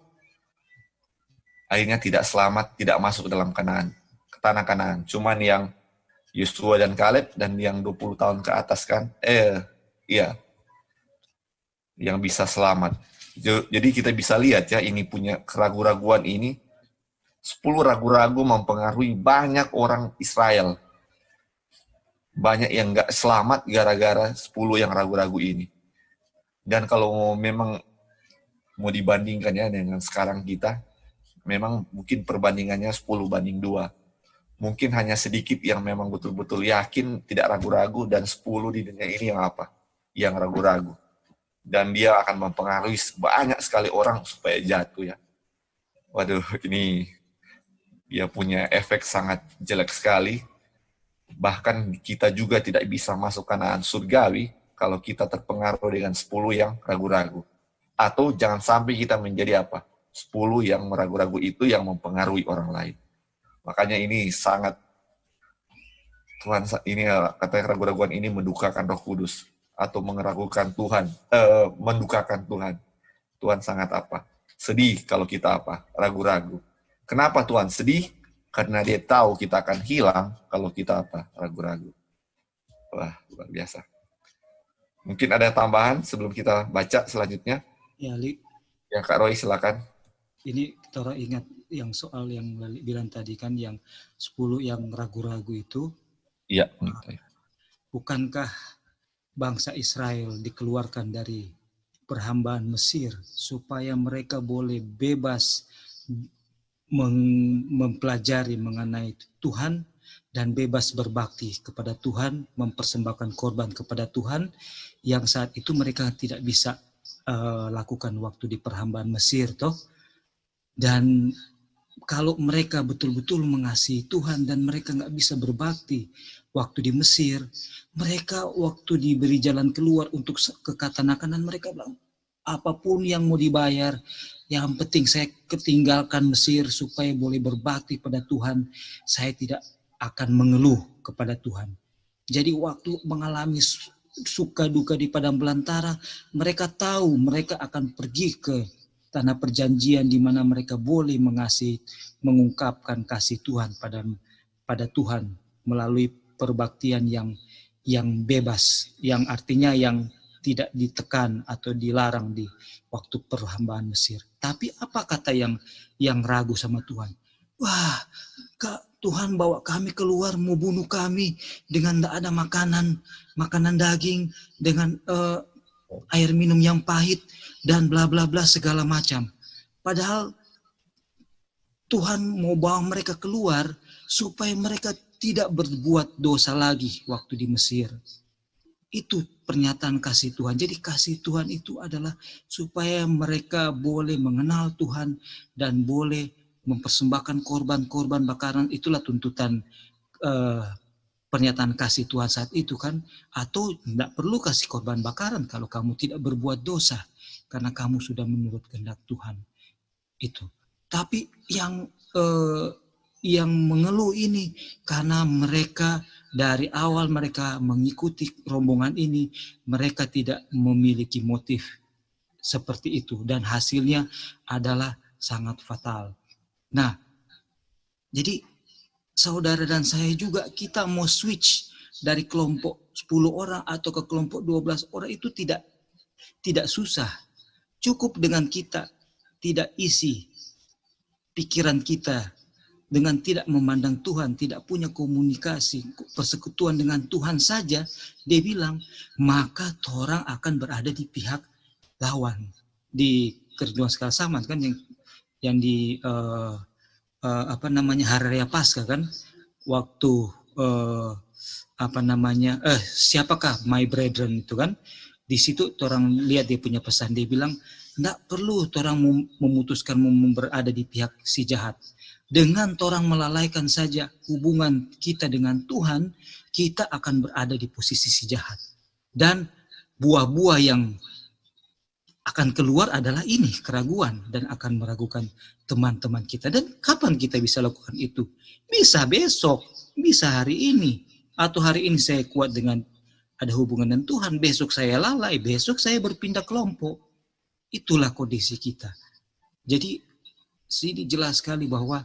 akhirnya tidak selamat, tidak masuk ke dalam ke tanah Kanaan. Cuman yang Yosua dan Kaleb dan yang 20 tahun ke atas kan, yang bisa selamat. Jadi kita bisa lihat ya, ini punya keraguan-raguan ini, 10 ragu-ragu mempengaruhi banyak orang Israel. Banyak yang nggak selamat gara-gara 10 yang ragu-ragu ini. Dan kalau memang mau dibandingkan ya dengan sekarang kita, memang mungkin perbandingannya 10:2. Mungkin hanya sedikit yang memang betul-betul yakin, tidak ragu-ragu, dan 10 di dunia ini yang apa? Yang ragu-ragu. Dan dia akan mempengaruhi banyak sekali orang supaya jatuh ya. Waduh, ini dia punya efek sangat jelek sekali. Bahkan kita juga tidak bisa masuk Kanaan surgawi kalau kita terpengaruh dengan 10 yang ragu-ragu. Atau jangan sampai kita menjadi apa? 10 yang meragu-ragu itu yang mempengaruhi orang lain. Makanya ini sangat, Tuhan ini katanya keraguan-raguan ini mendukakan Roh Kudus atau meragukan Tuhan, mendukakan Tuhan. Tuhan sangat apa? Sedih kalau kita apa? Ragu-ragu. Kenapa Tuhan sedih? Karena dia tahu kita akan hilang kalau kita apa? Ragu-ragu. Wah, luar biasa. Mungkin ada tambahan sebelum kita baca selanjutnya? Ya, Li, Ya, Kak Roy, silakan. ini kita orang ingat yang soal yang Lali bilang tadi kan, yang 10 yang ragu-ragu itu. Iya. Bukankah bangsa Israel dikeluarkan dari perhambaan Mesir supaya mereka boleh bebas mempelajari mengenai Tuhan dan bebas berbakti kepada Tuhan, mempersembahkan korban kepada Tuhan yang saat itu mereka tidak bisa lakukan waktu di perhambaan Mesir, toh. Dan kalau mereka betul-betul mengasihi Tuhan dan mereka nggak bisa berbakti waktu di Mesir, mereka waktu diberi jalan keluar untuk kekanak-kanakan, mereka bilang, apapun yang mau dibayar, yang penting saya ketinggalkan Mesir supaya boleh berbakti pada Tuhan, saya tidak akan mengeluh kepada Tuhan. Jadi waktu mengalami suka duka di padang belantara, mereka tahu mereka akan pergi ke tanah perjanjian di mana mereka boleh mengasihi, mengungkapkan kasih Tuhan pada Tuhan melalui perbaktian yang bebas, yang artinya yang tidak ditekan atau dilarang di waktu perhambaan Mesir. Tapi apa kata yang ragu sama Tuhan? Wah, Tuhan bawa kami keluar mau bunuh kami dengan tidak ada makanan daging, dengan air minum yang pahit dan bla bla bla segala macam. Padahal Tuhan mau bawa mereka keluar supaya mereka tidak berbuat dosa lagi waktu di Mesir. Itu pernyataan kasih Tuhan. Jadi kasih Tuhan itu adalah supaya mereka boleh mengenal Tuhan dan boleh mempersembahkan korban-korban bakaran. Itulah tuntutan pernyataan kasih Tuhan saat itu kan. Atau tidak perlu kasih korban bakaran kalau kamu tidak berbuat dosa, karena kamu sudah menurut kehendak Tuhan. Itu. Tapi yang mengeluh ini karena mereka dari awal mereka mengikuti rombongan ini, mereka tidak memiliki motif seperti itu dan hasilnya adalah sangat fatal. Nah, jadi saudara dan saya juga, kita mau switch dari kelompok 10 orang atau ke kelompok 12 orang itu tidak susah. Cukup dengan kita tidak isi pikiran kita dengan tidak memandang Tuhan, tidak punya komunikasi, persekutuan dengan Tuhan saja, dia bilang, maka orang akan berada di pihak lawan. Di Kerinduan Sekala Zaman kan yang di Hari Raya Paskah kan, waktu siapakah my brethren itu kan, di situ orang lihat dia punya pesan, dia bilang, enggak perlu orang memutuskan berada di pihak si jahat. Dengan orang melalaikan saja hubungan kita dengan Tuhan, kita akan berada di posisi si jahat. Dan buah-buah yang akan keluar adalah ini, keraguan, dan akan meragukan teman-teman kita. Dan kapan kita bisa lakukan itu? Bisa besok, bisa hari ini, atau hari ini saya kuat dengan ada hubungan dengan Tuhan, besok saya lalai, besok saya berpindah kelompok. Itulah kondisi kita. Jadi sini jelas sekali bahwa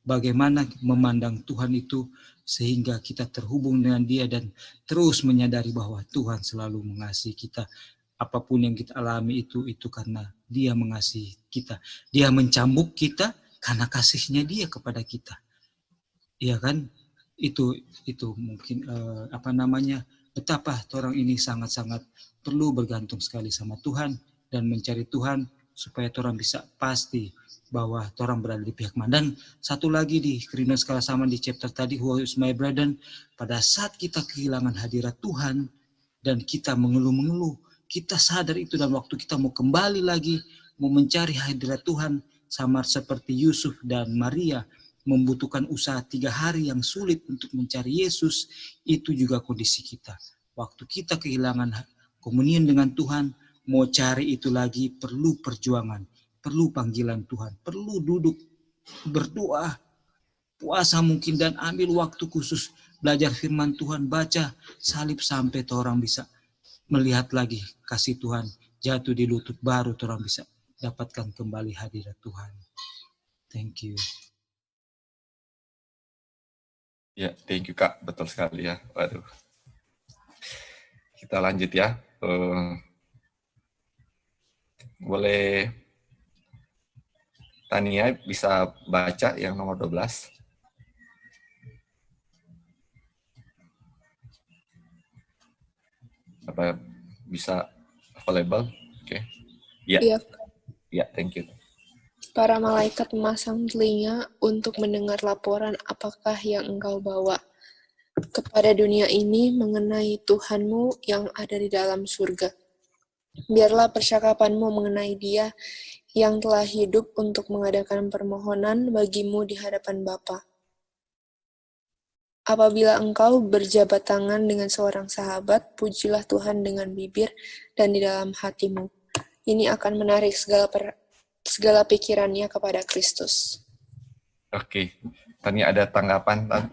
bagaimana memandang Tuhan itu sehingga kita terhubung dengan Dia dan terus menyadari bahwa Tuhan selalu mengasihi kita. Apapun yang kita alami itu karena Dia mengasihi kita. Dia mencambuk kita karena kasihnya Dia kepada kita. Iya kan? Itu mungkin betapa orang ini sangat-sangat perlu bergantung sekali sama Tuhan dan mencari Tuhan supaya orang bisa pasti bahwa orang berada di pihak mana. Dan satu lagi di Kerinduan Sekala Zaman di chapter tadi, Who is my brethren, pada saat kita kehilangan hadirat Tuhan dan kita mengeluh-mengeluh, kita sadar itu, dan waktu kita mau kembali lagi, mau mencari hadirat Tuhan, sama seperti Yusuf dan Maria, membutuhkan usaha 3 hari yang sulit untuk mencari Yesus, itu juga kondisi kita. Waktu kita kehilangan komunian dengan Tuhan, mau cari itu lagi perlu perjuangan, perlu panggilan Tuhan, perlu duduk berdoa, puasa mungkin, dan ambil waktu khusus belajar firman Tuhan, baca salib sampai orang bisa melihat lagi kasih Tuhan jatuh di lutut, baru orang bisa dapatkan kembali hadirat Tuhan. Thank you. Ya, thank you Kak, betul sekali ya. Waduh. Kita lanjut ya. Boleh Tania bisa baca yang nomor 12. Apa bisa available? Oke. Ya. Iya, Ya, thank you. para malaikat memasang telinga untuk mendengar laporan apakah yang engkau bawa kepada dunia ini mengenai Tuhanmu yang ada di dalam surga. Biarlah percakapanmu mengenai Dia yang telah hidup untuk mengadakan permohonan bagimu di hadapan Bapa. Apabila engkau berjabat tangan dengan seorang sahabat, pujilah Tuhan dengan bibir dan di dalam hatimu. Ini akan menarik segala pikirannya kepada Kristus. Oke. Tania ada tanggapan, Tan?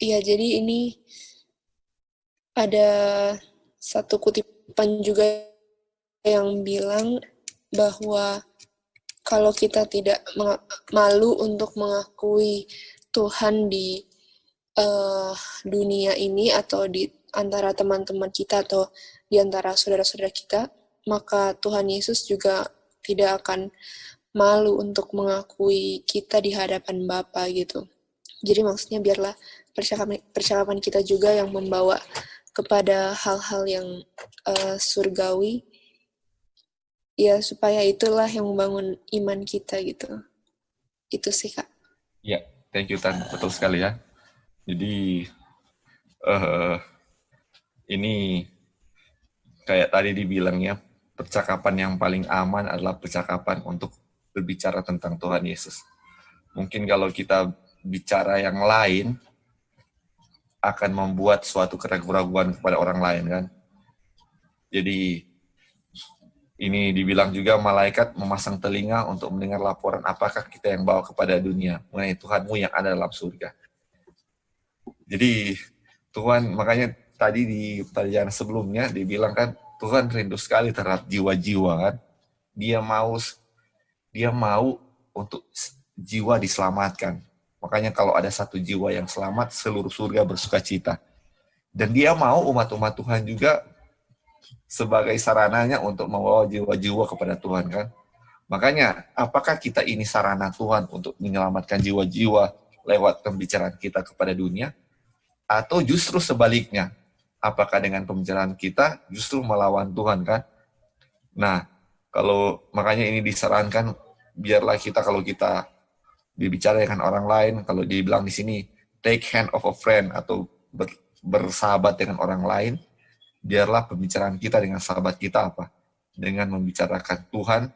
Ya, jadi ini ada satu kutipan juga yang bilang bahwa kalau kita tidak malu untuk mengakui Tuhan di dunia ini atau di antara teman-teman kita atau di antara saudara-saudara kita, maka Tuhan Yesus juga tidak akan malu untuk mengakui kita di hadapan Bapa gitu. Jadi maksudnya biarlah percakapan kita juga yang membawa kepada hal-hal yang surgawi, ya supaya itulah yang membangun iman kita gitu. Itu sih Kak. Ya, thank you Tan, betul sekali ya. Jadi ini kayak tadi dibilangnya, percakapan yang paling aman adalah percakapan untuk berbicara tentang Tuhan Yesus. Mungkin kalau kita bicara yang lain akan membuat suatu keraguan kepada orang lain kan. Jadi ini dibilang juga malaikat memasang telinga untuk mendengar laporan apakah kita yang bawa kepada dunia mengenai Tuhanmu yang ada dalam surga. Jadi Tuhan, makanya tadi di pelajaran sebelumnya dibilang kan, Tuhan rindu sekali terhadap jiwa-jiwa kan. Dia mau untuk jiwa diselamatkan. Makanya kalau ada satu jiwa yang selamat, seluruh surga bersuka cita. Dan dia mau umat-umat Tuhan juga sebagai sarananya untuk membawa jiwa-jiwa kepada Tuhan kan. Makanya apakah kita ini sarana Tuhan untuk menyelamatkan jiwa-jiwa lewat pembicaraan kita kepada dunia? Atau justru sebaliknya, apakah dengan pembicaraan kita justru melawan Tuhan kan? Nah, makanya ini disarankan, biarlah kita kalau kita berbicara dengan orang lain, kalau dibilang di sini take hand of a friend atau bersahabat dengan orang lain, biarlah pembicaraan kita dengan sahabat kita apa? Dengan membicarakan Tuhan,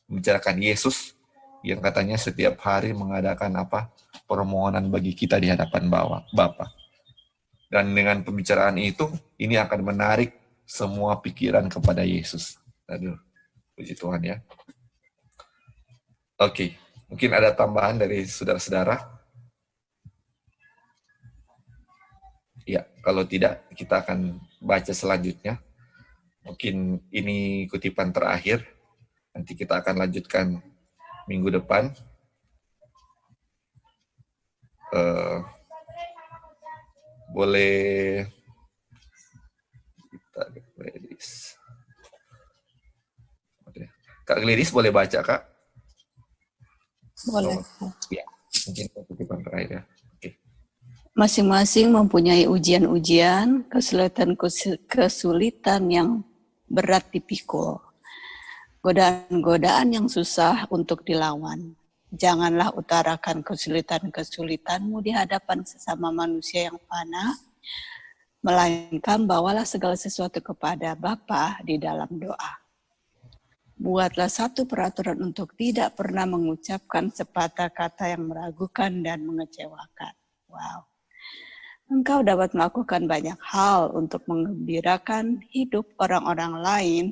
membicarakan Yesus yang katanya setiap hari mengadakan apa? Permohonan bagi kita di hadapan Bapa. Dan dengan pembicaraan itu, ini akan menarik semua pikiran kepada Yesus. Aduh, puji Tuhan ya. Oke, mungkin ada tambahan dari saudara-saudara? Ya, kalau tidak, kita akan baca selanjutnya. Mungkin ini kutipan terakhir. Nanti kita akan lanjutkan minggu depan. Boleh kita Gladys. Kak Gladys boleh baca Kak? Boleh. Ya, mungkin kutipan terakhir ya. Masing-masing mempunyai ujian-ujian, kesulitan yang berat dipikul, godaan-godaan yang susah untuk dilawan. Janganlah utarakan kesulitan-kesulitanmu di hadapan sesama manusia yang fana, melainkan bawalah segala sesuatu kepada Bapa di dalam doa. Buatlah satu peraturan untuk tidak pernah mengucapkan sepatah kata yang meragukan dan mengecewakan. Wow. engkau dapat melakukan banyak hal untuk menggembirakan hidup orang-orang lain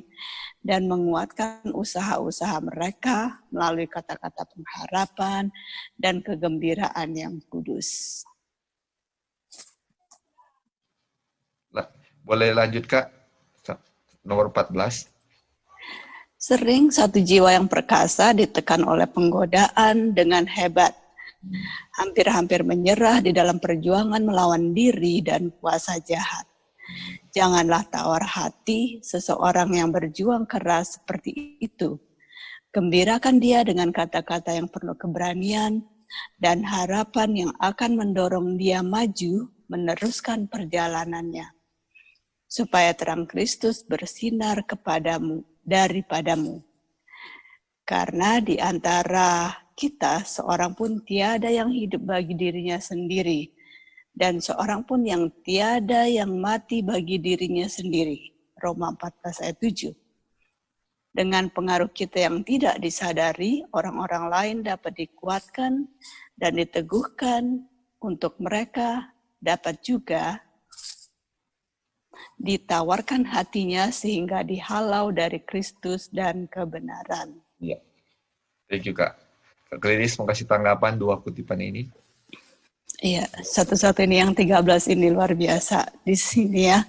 dan menguatkan usaha-usaha mereka melalui kata-kata pengharapan dan kegembiraan yang kudus. Boleh lanjut, Kak? Nomor 14. Sering satu jiwa yang perkasa ditekan oleh penggodaan dengan hebat. Hampir-hampir menyerah di dalam perjuangan melawan diri dan kuasa jahat. Janganlah tawar hati seseorang yang berjuang keras seperti itu. Gembirakan dia dengan kata-kata yang penuh keberanian dan harapan yang akan mendorong dia maju meneruskan perjalanannya. Supaya terang Kristus bersinar daripadamu. Karena di antara kita seorang pun tiada yang hidup bagi dirinya sendiri, dan seorang pun yang tiada yang mati bagi dirinya sendiri. Roma 14 ayat 7. Dengan pengaruh kita yang tidak disadari, orang-orang lain dapat dikuatkan dan diteguhkan untuk mereka dapat juga ditawarkan hatinya sehingga dihalau dari Kristus dan kebenaran. Iya. Thank you, Kak. Kak Gladys mau kasih tanggapan 2 kutipan ini. Iya, satu-satu ini yang 13 ini luar biasa di sini ya.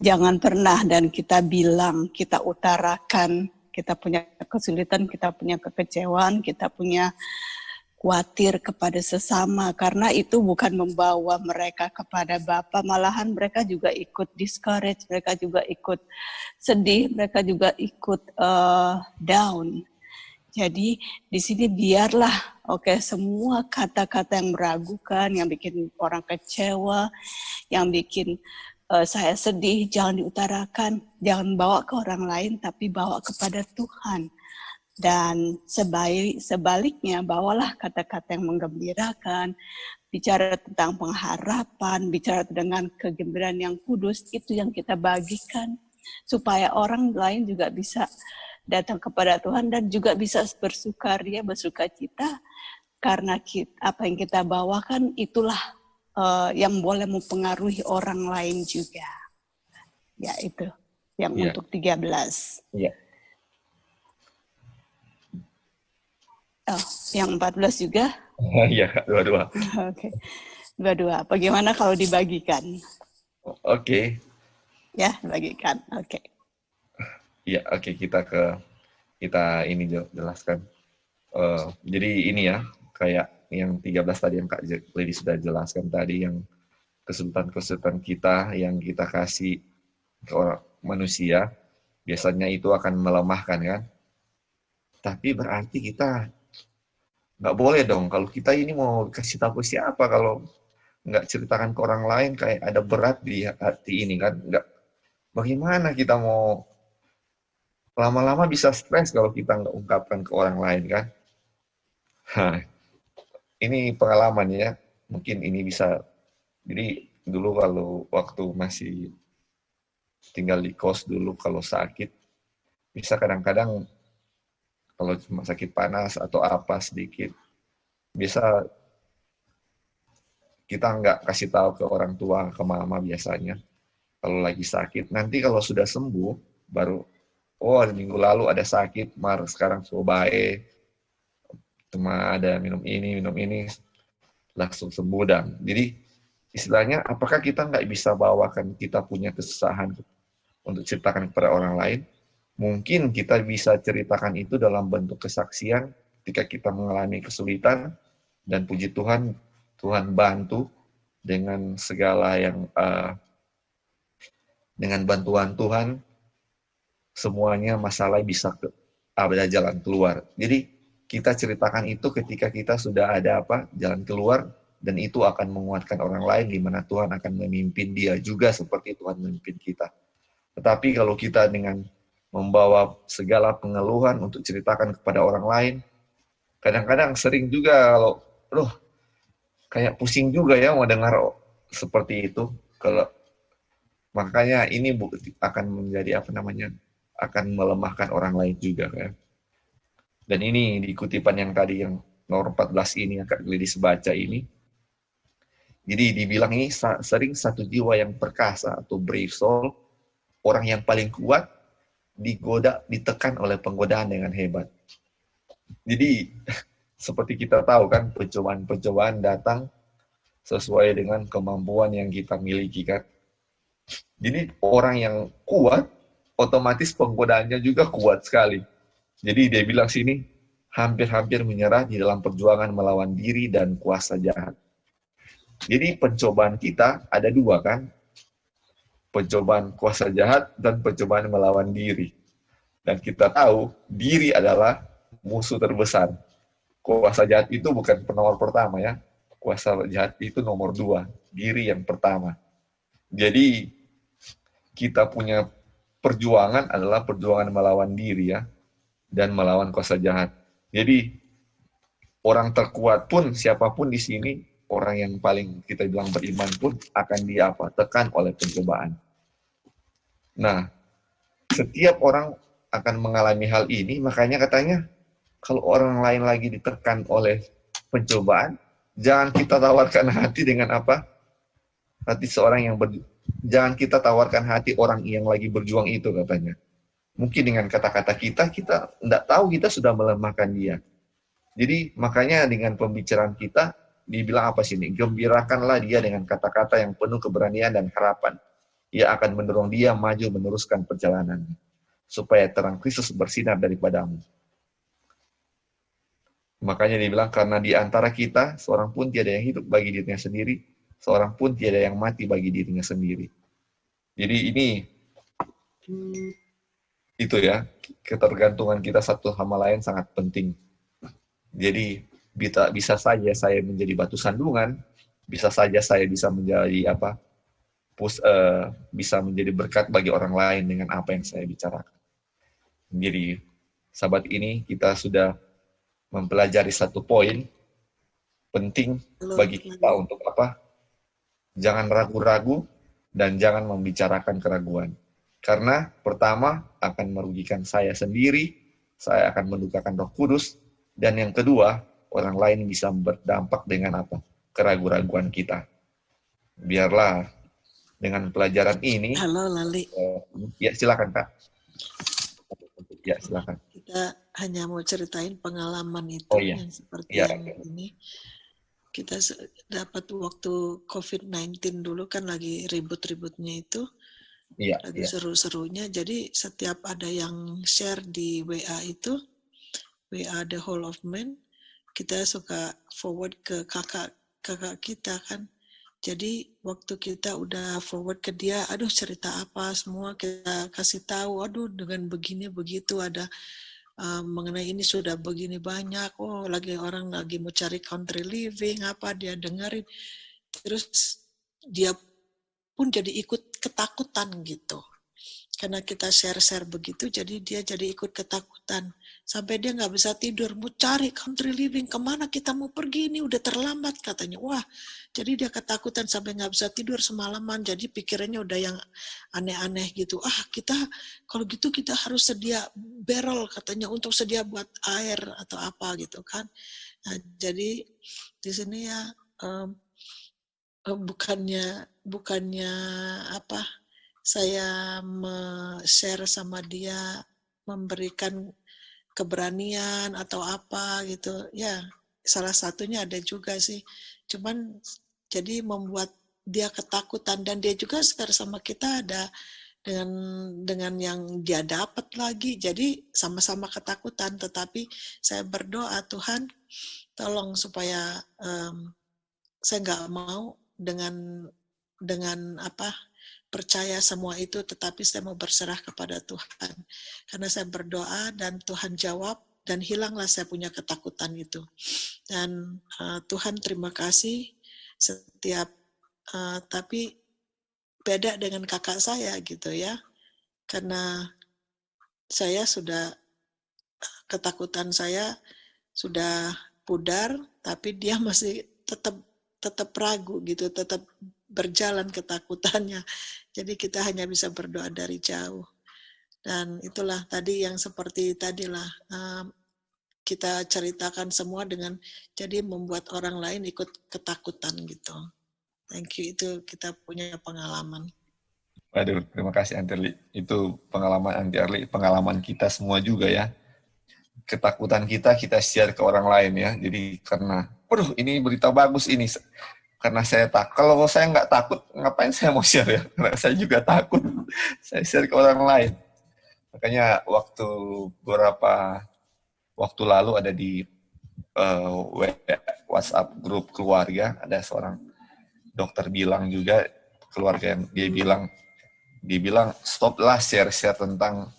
Jangan pernah dan kita bilang, kita utarakan, kita punya kesulitan, kita punya kekecewaan, kita punya khawatir kepada sesama, karena itu bukan membawa mereka kepada Bapa, malahan mereka juga ikut discourage, mereka juga ikut sedih, mereka juga ikut down. Jadi di sini biarlah, semua kata-kata yang meragukan, yang bikin orang kecewa, yang bikin saya sedih, jangan diutarakan, jangan bawa ke orang lain, tapi bawa kepada Tuhan. Dan sebaliknya, bawalah kata-kata yang menggembirakan, bicara tentang pengharapan, bicara dengan kegembiraan yang kudus, itu yang kita bagikan, supaya orang lain juga bisa datang kepada Tuhan dan juga bisa bersukaria, bersukacita, karena apa yang kita bawakan itulah yang boleh mempengaruhi orang lain juga. Ya, itu yang untuk 13. Iya. Oh, yang 14 juga? Iya, dua-dua. Oke. Dua-dua. Bagaimana kalau dibagikan? Oke. Ya, bagikan. Oke. Iya, oke, kita ini jelaskan. Jadi ini ya, kayak yang 13 tadi yang Kak Lady sudah jelaskan tadi, yang kesulitan-kesulitan kita yang kita kasih ke orang manusia, biasanya itu akan melemahkan kan. Tapi berarti kita nggak boleh dong, kalau kita ini mau kasih tahu siapa kalau nggak ceritakan ke orang lain, kayak ada berat di hati ini kan. Nggak, bagaimana kita mau lama-lama bisa stres kalau kita nggak ungkapkan ke orang lain kan. Ini pengalaman ya, mungkin ini bisa, jadi dulu kalau waktu masih tinggal di kos dulu, kalau sakit, bisa kadang-kadang kalau cuma sakit panas atau apa sedikit, bisa kita nggak kasih tahu ke orang tua, ke mama biasanya, kalau lagi sakit. Nanti kalau sudah sembuh, baru, minggu lalu ada sakit, sekarang coba cuma ada minum ini, langsung sembuh dan. Jadi istilahnya, apakah kita nggak bisa bawakan kita punya kesusahan untuk ceritakan kepada orang lain? Mungkin kita bisa ceritakan itu dalam bentuk kesaksian ketika kita mengalami kesulitan, dan puji Tuhan, Tuhan bantu dengan segala yang dengan bantuan Tuhan, semuanya masalah bisa ada jalan keluar. Jadi kita ceritakan itu ketika kita sudah ada jalan keluar, dan itu akan menguatkan orang lain, di mana Tuhan akan memimpin dia juga seperti Tuhan memimpin kita. Tetapi kalau kita dengan membawa segala pengeluhan untuk ceritakan kepada orang lain, kadang-kadang sering juga kalau, kayak pusing juga ya mau dengar seperti itu. Kalau makanya ini akan menjadi akan melemahkan orang lain juga kan. Dan ini di kutipan yang tadi yang nomor 14 ini yang Kak Gladys baca ini Jadi dibilang ini sering satu jiwa yang perkasa atau brave soul, orang yang paling kuat, digoda, ditekan oleh penggodaan dengan hebat. Jadi seperti kita tahu kan, pencobaan-pencobaan datang sesuai dengan kemampuan yang kita miliki kan. Jadi orang yang kuat, otomatis penggodaannya juga kuat sekali. Jadi dia bilang sini, hampir-hampir menyerah di dalam perjuangan melawan diri dan kuasa jahat. Jadi pencobaan kita ada dua kan, pencobaan kuasa jahat dan pencobaan melawan diri. Dan kita tahu diri adalah musuh terbesar. Kuasa jahat itu bukan nomor pertama ya, kuasa jahat itu nomor 2, diri yang pertama. Jadi kita punya perjuangan adalah perjuangan melawan diri ya, dan melawan kuasa jahat. Jadi orang terkuat pun, siapapun di sini, orang yang paling kita bilang beriman pun akan tekan oleh pencobaan. Nah, setiap orang akan mengalami hal ini, makanya katanya kalau orang lain lagi ditekan oleh pencobaan, jangan kita tawarkan hati dengan apa? Hati seorang yang jangan kita tawarkan hati orang yang lagi berjuang itu katanya. Mungkin dengan kata-kata kita tidak tahu kita sudah melemahkan dia. Jadi makanya dengan pembicaraan kita, dibilang apa sih ini? Gembirakanlah dia dengan kata-kata yang penuh keberanian dan harapan. Ia akan mendorong dia maju meneruskan perjalanan, supaya terang Kristus bersinar daripadamu. Makanya dibilang, karena di antara kita, seorang pun tiada yang hidup bagi dirinya sendiri, seorang pun tiada yang mati bagi dirinya sendiri. Jadi ini, itu ya, ketergantungan kita satu sama lain sangat penting. Jadi bisa saja saya menjadi batu sandungan, bisa saja saya bisa menjadi bisa menjadi berkat bagi orang lain dengan apa yang saya bicarakan. Jadi sahabat ini kita sudah mempelajari satu poin penting bagi kita untuk apa? Jangan ragu-ragu dan jangan membicarakan keraguan. Karena pertama akan merugikan saya sendiri, saya akan mendukakan Roh Kudus, dan yang kedua, orang lain bisa berdampak dengan apa? Keraguan-raguan kita. Biarlah dengan pelajaran ini. Halo Lali. Ya silakan Kak. Ya silakan. Kita hanya mau ceritain pengalaman itu yang seperti yang ini. Kita dapat waktu COVID-19 dulu kan lagi ribut-ributnya itu. Lagi seru-serunya. Jadi setiap ada yang share di WA itu, WA The Whole of Man, kita suka forward ke kakak kita kan. Jadi waktu kita udah forward ke dia, aduh cerita apa semua kita kasih tahu, aduh dengan begini begitu ada mengenai ini sudah begini banyak, oh lagi orang lagi mau cari country living apa dia dengerin, terus dia pun jadi ikut ketakutan gitu. Karena kita share-share begitu, jadi dia jadi ikut ketakutan. Sampai dia nggak bisa tidur, mau cari country living, kemana kita mau pergi, ini udah terlambat katanya. Wah, jadi dia ketakutan sampai nggak bisa tidur semalaman, jadi pikirannya udah yang aneh-aneh gitu. Kita, kalau gitu kita harus sedia barrel katanya, untuk sedia buat air atau apa gitu kan. Nah, jadi di sini ya, bukannya apa, saya share sama dia, memberikan keberanian atau apa gitu. Ya, salah satunya ada juga sih. Cuman jadi membuat dia ketakutan, dan dia juga share sama kita ada dengan yang dia dapat lagi. Jadi sama-sama ketakutan, tetapi saya berdoa, Tuhan tolong supaya saya nggak mau dengan apa, percaya semua itu, tetapi saya mau berserah kepada Tuhan. Karena saya berdoa dan Tuhan jawab, dan hilanglah saya punya ketakutan itu. Dan Tuhan terima kasih setiap, tapi beda dengan kakak saya gitu ya. Karena saya sudah, ketakutan saya sudah pudar, tapi dia masih tetap ragu gitu, tetap berjalan ketakutannya. Jadi kita hanya bisa berdoa dari jauh. Dan itulah tadi yang seperti tadilah kita ceritakan semua dengan jadi membuat orang lain ikut ketakutan gitu. Thank you, itu kita punya pengalaman. Waduh, terima kasih Anti Erli. Itu pengalaman Anti Erli, pengalaman kita semua juga ya. Ketakutan kita share ke orang lain ya. Jadi karena, waduh ini berita bagus ini. Karena saya kalau saya nggak takut, ngapain saya mau share ya? Karena saya juga takut. Saya share ke orang lain. Makanya beberapa waktu lalu ada di WhatsApp grup keluarga, ada seorang dokter bilang juga, keluarga yang dia bilang stoplah share-share tentang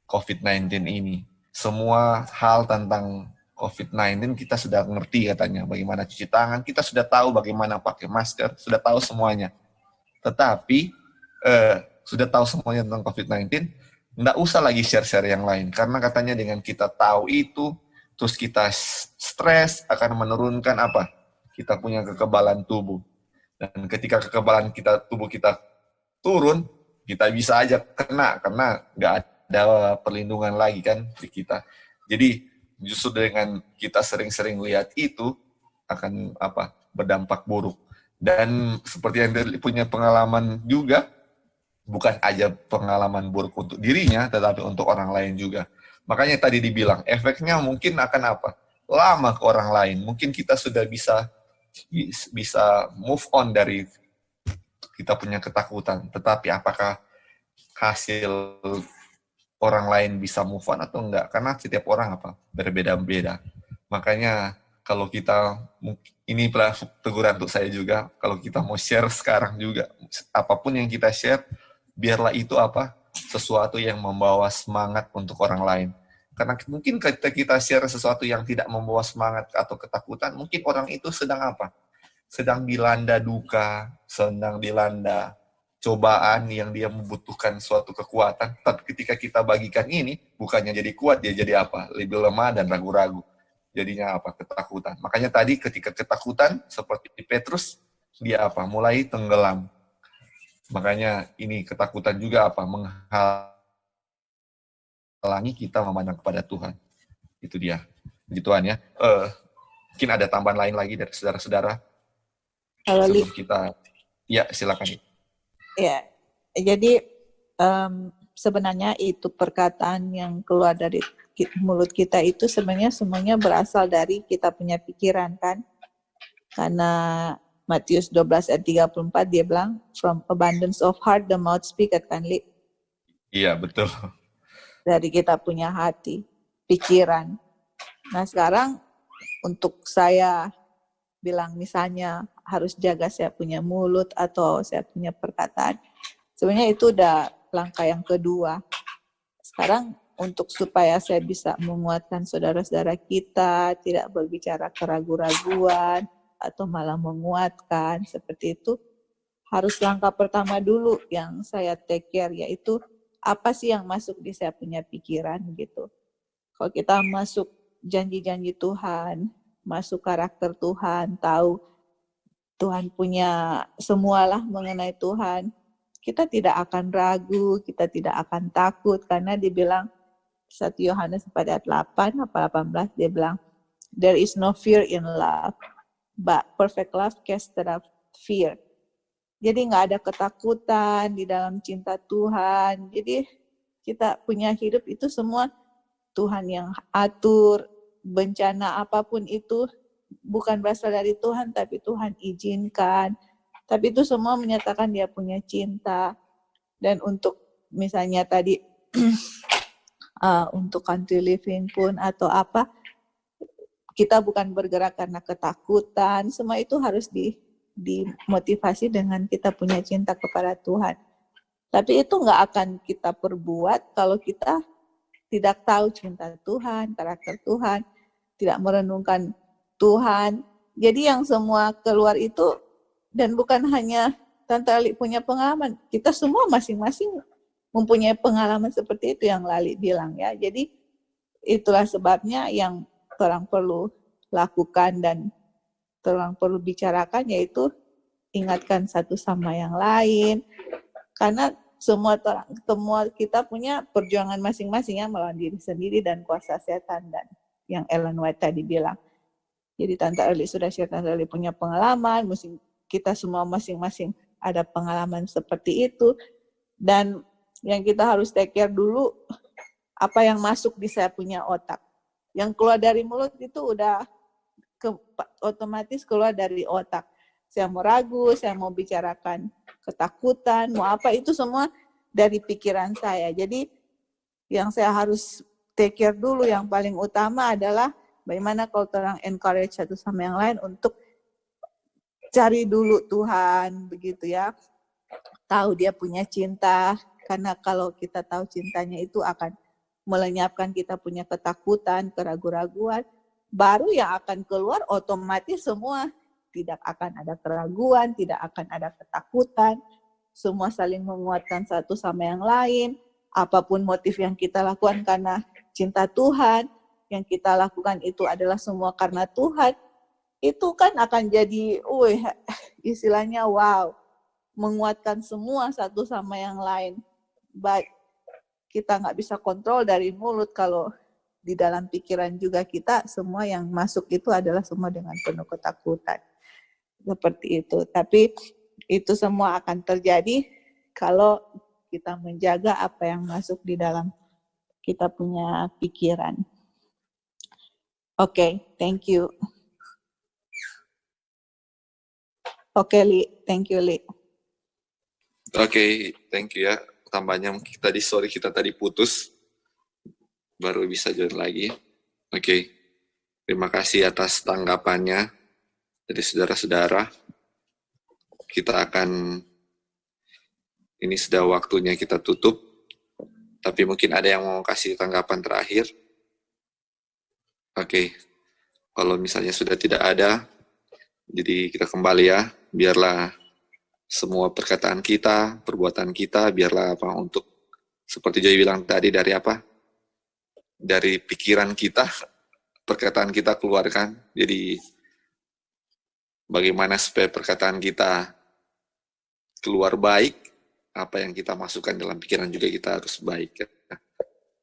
COVID-19 ini. Semua hal tentang COVID-19 kita sudah ngerti katanya, bagaimana cuci tangan, kita sudah tahu bagaimana pakai masker, sudah tahu semuanya. Tetapi sudah tahu semuanya tentang COVID-19, nggak usah lagi share-share yang lain, karena katanya dengan kita tahu itu, terus kita stres akan menurunkan apa? Kita punya kekebalan tubuh. Dan ketika kekebalan tubuh kita turun, kita bisa aja kena, karena nggak ada perlindungan lagi kan di kita. Jadi justru dengan kita sering-sering lihat itu akan berdampak buruk. Dan seperti yang punya pengalaman juga, bukan aja pengalaman buruk untuk dirinya, tetapi untuk orang lain juga. Makanya tadi dibilang, efeknya mungkin akan lama ke orang lain. Mungkin kita sudah bisa move on dari kita punya ketakutan. Tetapi apakah hasil orang lain bisa move on atau enggak? Karena setiap orang berbeda-beda. Makanya kalau kita, ini teguran untuk saya juga, kalau kita mau share sekarang juga, apapun yang kita share, biarlah itu sesuatu yang membawa semangat untuk orang lain. Karena mungkin ketika kita share sesuatu yang tidak membawa semangat atau ketakutan, mungkin orang itu sedang sedang dilanda duka, sedang dilanda cobaan yang dia membutuhkan suatu kekuatan. Tapi ketika kita bagikan ini, bukannya jadi kuat, dia jadi lebih lemah dan ragu-ragu. Jadinya ketakutan. Makanya tadi ketika ketakutan, seperti Petrus, dia mulai tenggelam. Makanya ini ketakutan juga menghalangi kita memandang kepada Tuhan. Itu dia. Begituan ya. Mungkin ada tambahan lain lagi dari saudara-saudara. Kalau sebelum kita, ya silakan. Ya, jadi sebenarnya itu perkataan yang keluar dari mulut kita itu sebenarnya semuanya berasal dari kita punya pikiran kan. Karena Matius 12 ayat 34 dia bilang, from abundance of heart the mouth speaketh kan, Li? Iya, betul. Dari kita punya hati, pikiran. Nah sekarang untuk saya bilang misalnya harus jaga saya punya mulut atau saya punya perkataan, sebenarnya itu udah langkah yang kedua. Sekarang untuk supaya saya bisa menguatkan saudara-saudara kita, tidak berbicara keraguan-raguan, atau malah menguatkan, seperti itu, harus langkah pertama dulu yang saya take care, yaitu apa sih yang masuk di saya punya pikiran gitu. Kalau kita masuk janji-janji Tuhan, masuk karakter Tuhan, tahu Tuhan punya semualah mengenai Tuhan, kita tidak akan ragu, kita tidak akan takut, karena dibilang 1 Yohanes 4 ayat 8 atau 18, dia bilang, there is no fear in love, but perfect love casteth out fear. Jadi nggak ada ketakutan di dalam cinta Tuhan. Jadi kita punya hidup itu semua Tuhan yang atur. Bencana apapun itu bukan berasal dari Tuhan, tapi Tuhan izinkan. Tapi itu semua menyatakan dia punya cinta. Dan untuk misalnya tadi untuk country living pun atau apa, kita bukan bergerak karena ketakutan, semua itu harus dimotivasi dengan kita punya cinta kepada Tuhan. Tapi itu nggak akan kita perbuat kalau kita tidak tahu cinta Tuhan, karakter Tuhan, tidak merenungkan Tuhan. Jadi yang semua keluar itu, dan bukan hanya Tante Ali punya pengalaman, kita semua masing-masing mempunyai pengalaman seperti itu yang Lali bilang ya. Jadi itulah sebabnya yang orang perlu lakukan dan orang perlu bicarakan, yaitu ingatkan satu sama yang lain. Karena semua kita punya perjuangan masing-masing ya, melawan diri sendiri dan kuasa setan, dan yang Ellen White tadi bilang. Jadi Tante Erli sudah share, Tante Erli punya pengalaman, kita semua masing-masing ada pengalaman seperti itu. Dan yang kita harus take care dulu, apa yang masuk di saya punya otak. Yang keluar dari mulut itu udah otomatis keluar dari otak. Saya mau ragu, saya mau bicarakan ketakutan, mau apa, itu semua dari pikiran saya. Jadi yang saya harus take care dulu, yang paling utama adalah bagaimana kalau orang encourage satu sama yang lain untuk cari dulu Tuhan, begitu ya. Tahu dia punya cinta, karena kalau kita tahu cintanya itu akan melenyapkan kita punya ketakutan, keraguan-raguan, baru yang akan keluar otomatis semua tidak akan ada keraguan, tidak akan ada ketakutan, semua saling menguatkan satu sama yang lain. Apapun motif yang kita lakukan karena cinta Tuhan, yang kita lakukan itu adalah semua karena Tuhan, itu kan akan jadi, istilahnya wow, menguatkan semua satu sama yang lain. Baik, kita nggak bisa kontrol dari mulut, kalau di dalam pikiran juga kita, semua yang masuk itu adalah semua dengan penuh ketakutan. Seperti itu. Tapi itu semua akan terjadi kalau kita menjaga apa yang masuk di dalam kita punya pikiran. Oke, thank you. Oke, Li. Thank you, Li. Oke, thank you ya. Tambahnya sorry kita tadi putus. Baru bisa join lagi. Oke. Terima kasih atas tanggapannya dari saudara-saudara. Kita akan, ini sudah waktunya kita tutup. Tapi mungkin ada yang mau kasih tanggapan terakhir. Oke. Kalau misalnya sudah tidak ada, jadi kita kembali ya. Biarlah semua perkataan kita, perbuatan kita, biarlah apa untuk, seperti Joy bilang tadi, dari apa? Dari pikiran kita, perkataan kita keluarkan. Jadi bagaimana supaya perkataan kita keluar baik, apa yang kita masukkan dalam pikiran juga kita harus baik. Ya.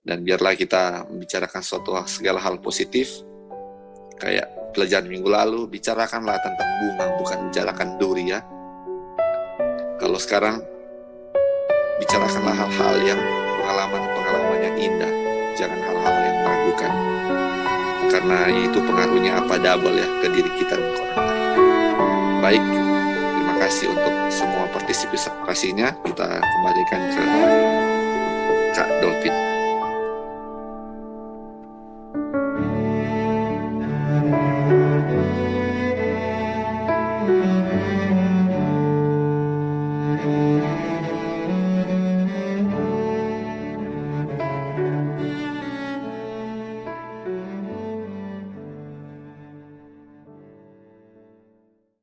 Dan biarlah kita membicarakan segala hal positif, kayak pelajaran minggu lalu, bicarakanlah tentang bunga, bukan bicarakan duri ya. Kalau sekarang, bicarakanlah hal-hal yang pengalaman-pengalaman yang indah, jangan hal-hal yang meragukan. Karena itu pengaruhnya apa double ya ke diri kita dan ke orang lain. Baik, terima kasih untuk semua partisipasinya. Kita kembalikan ke Kak Dolphin.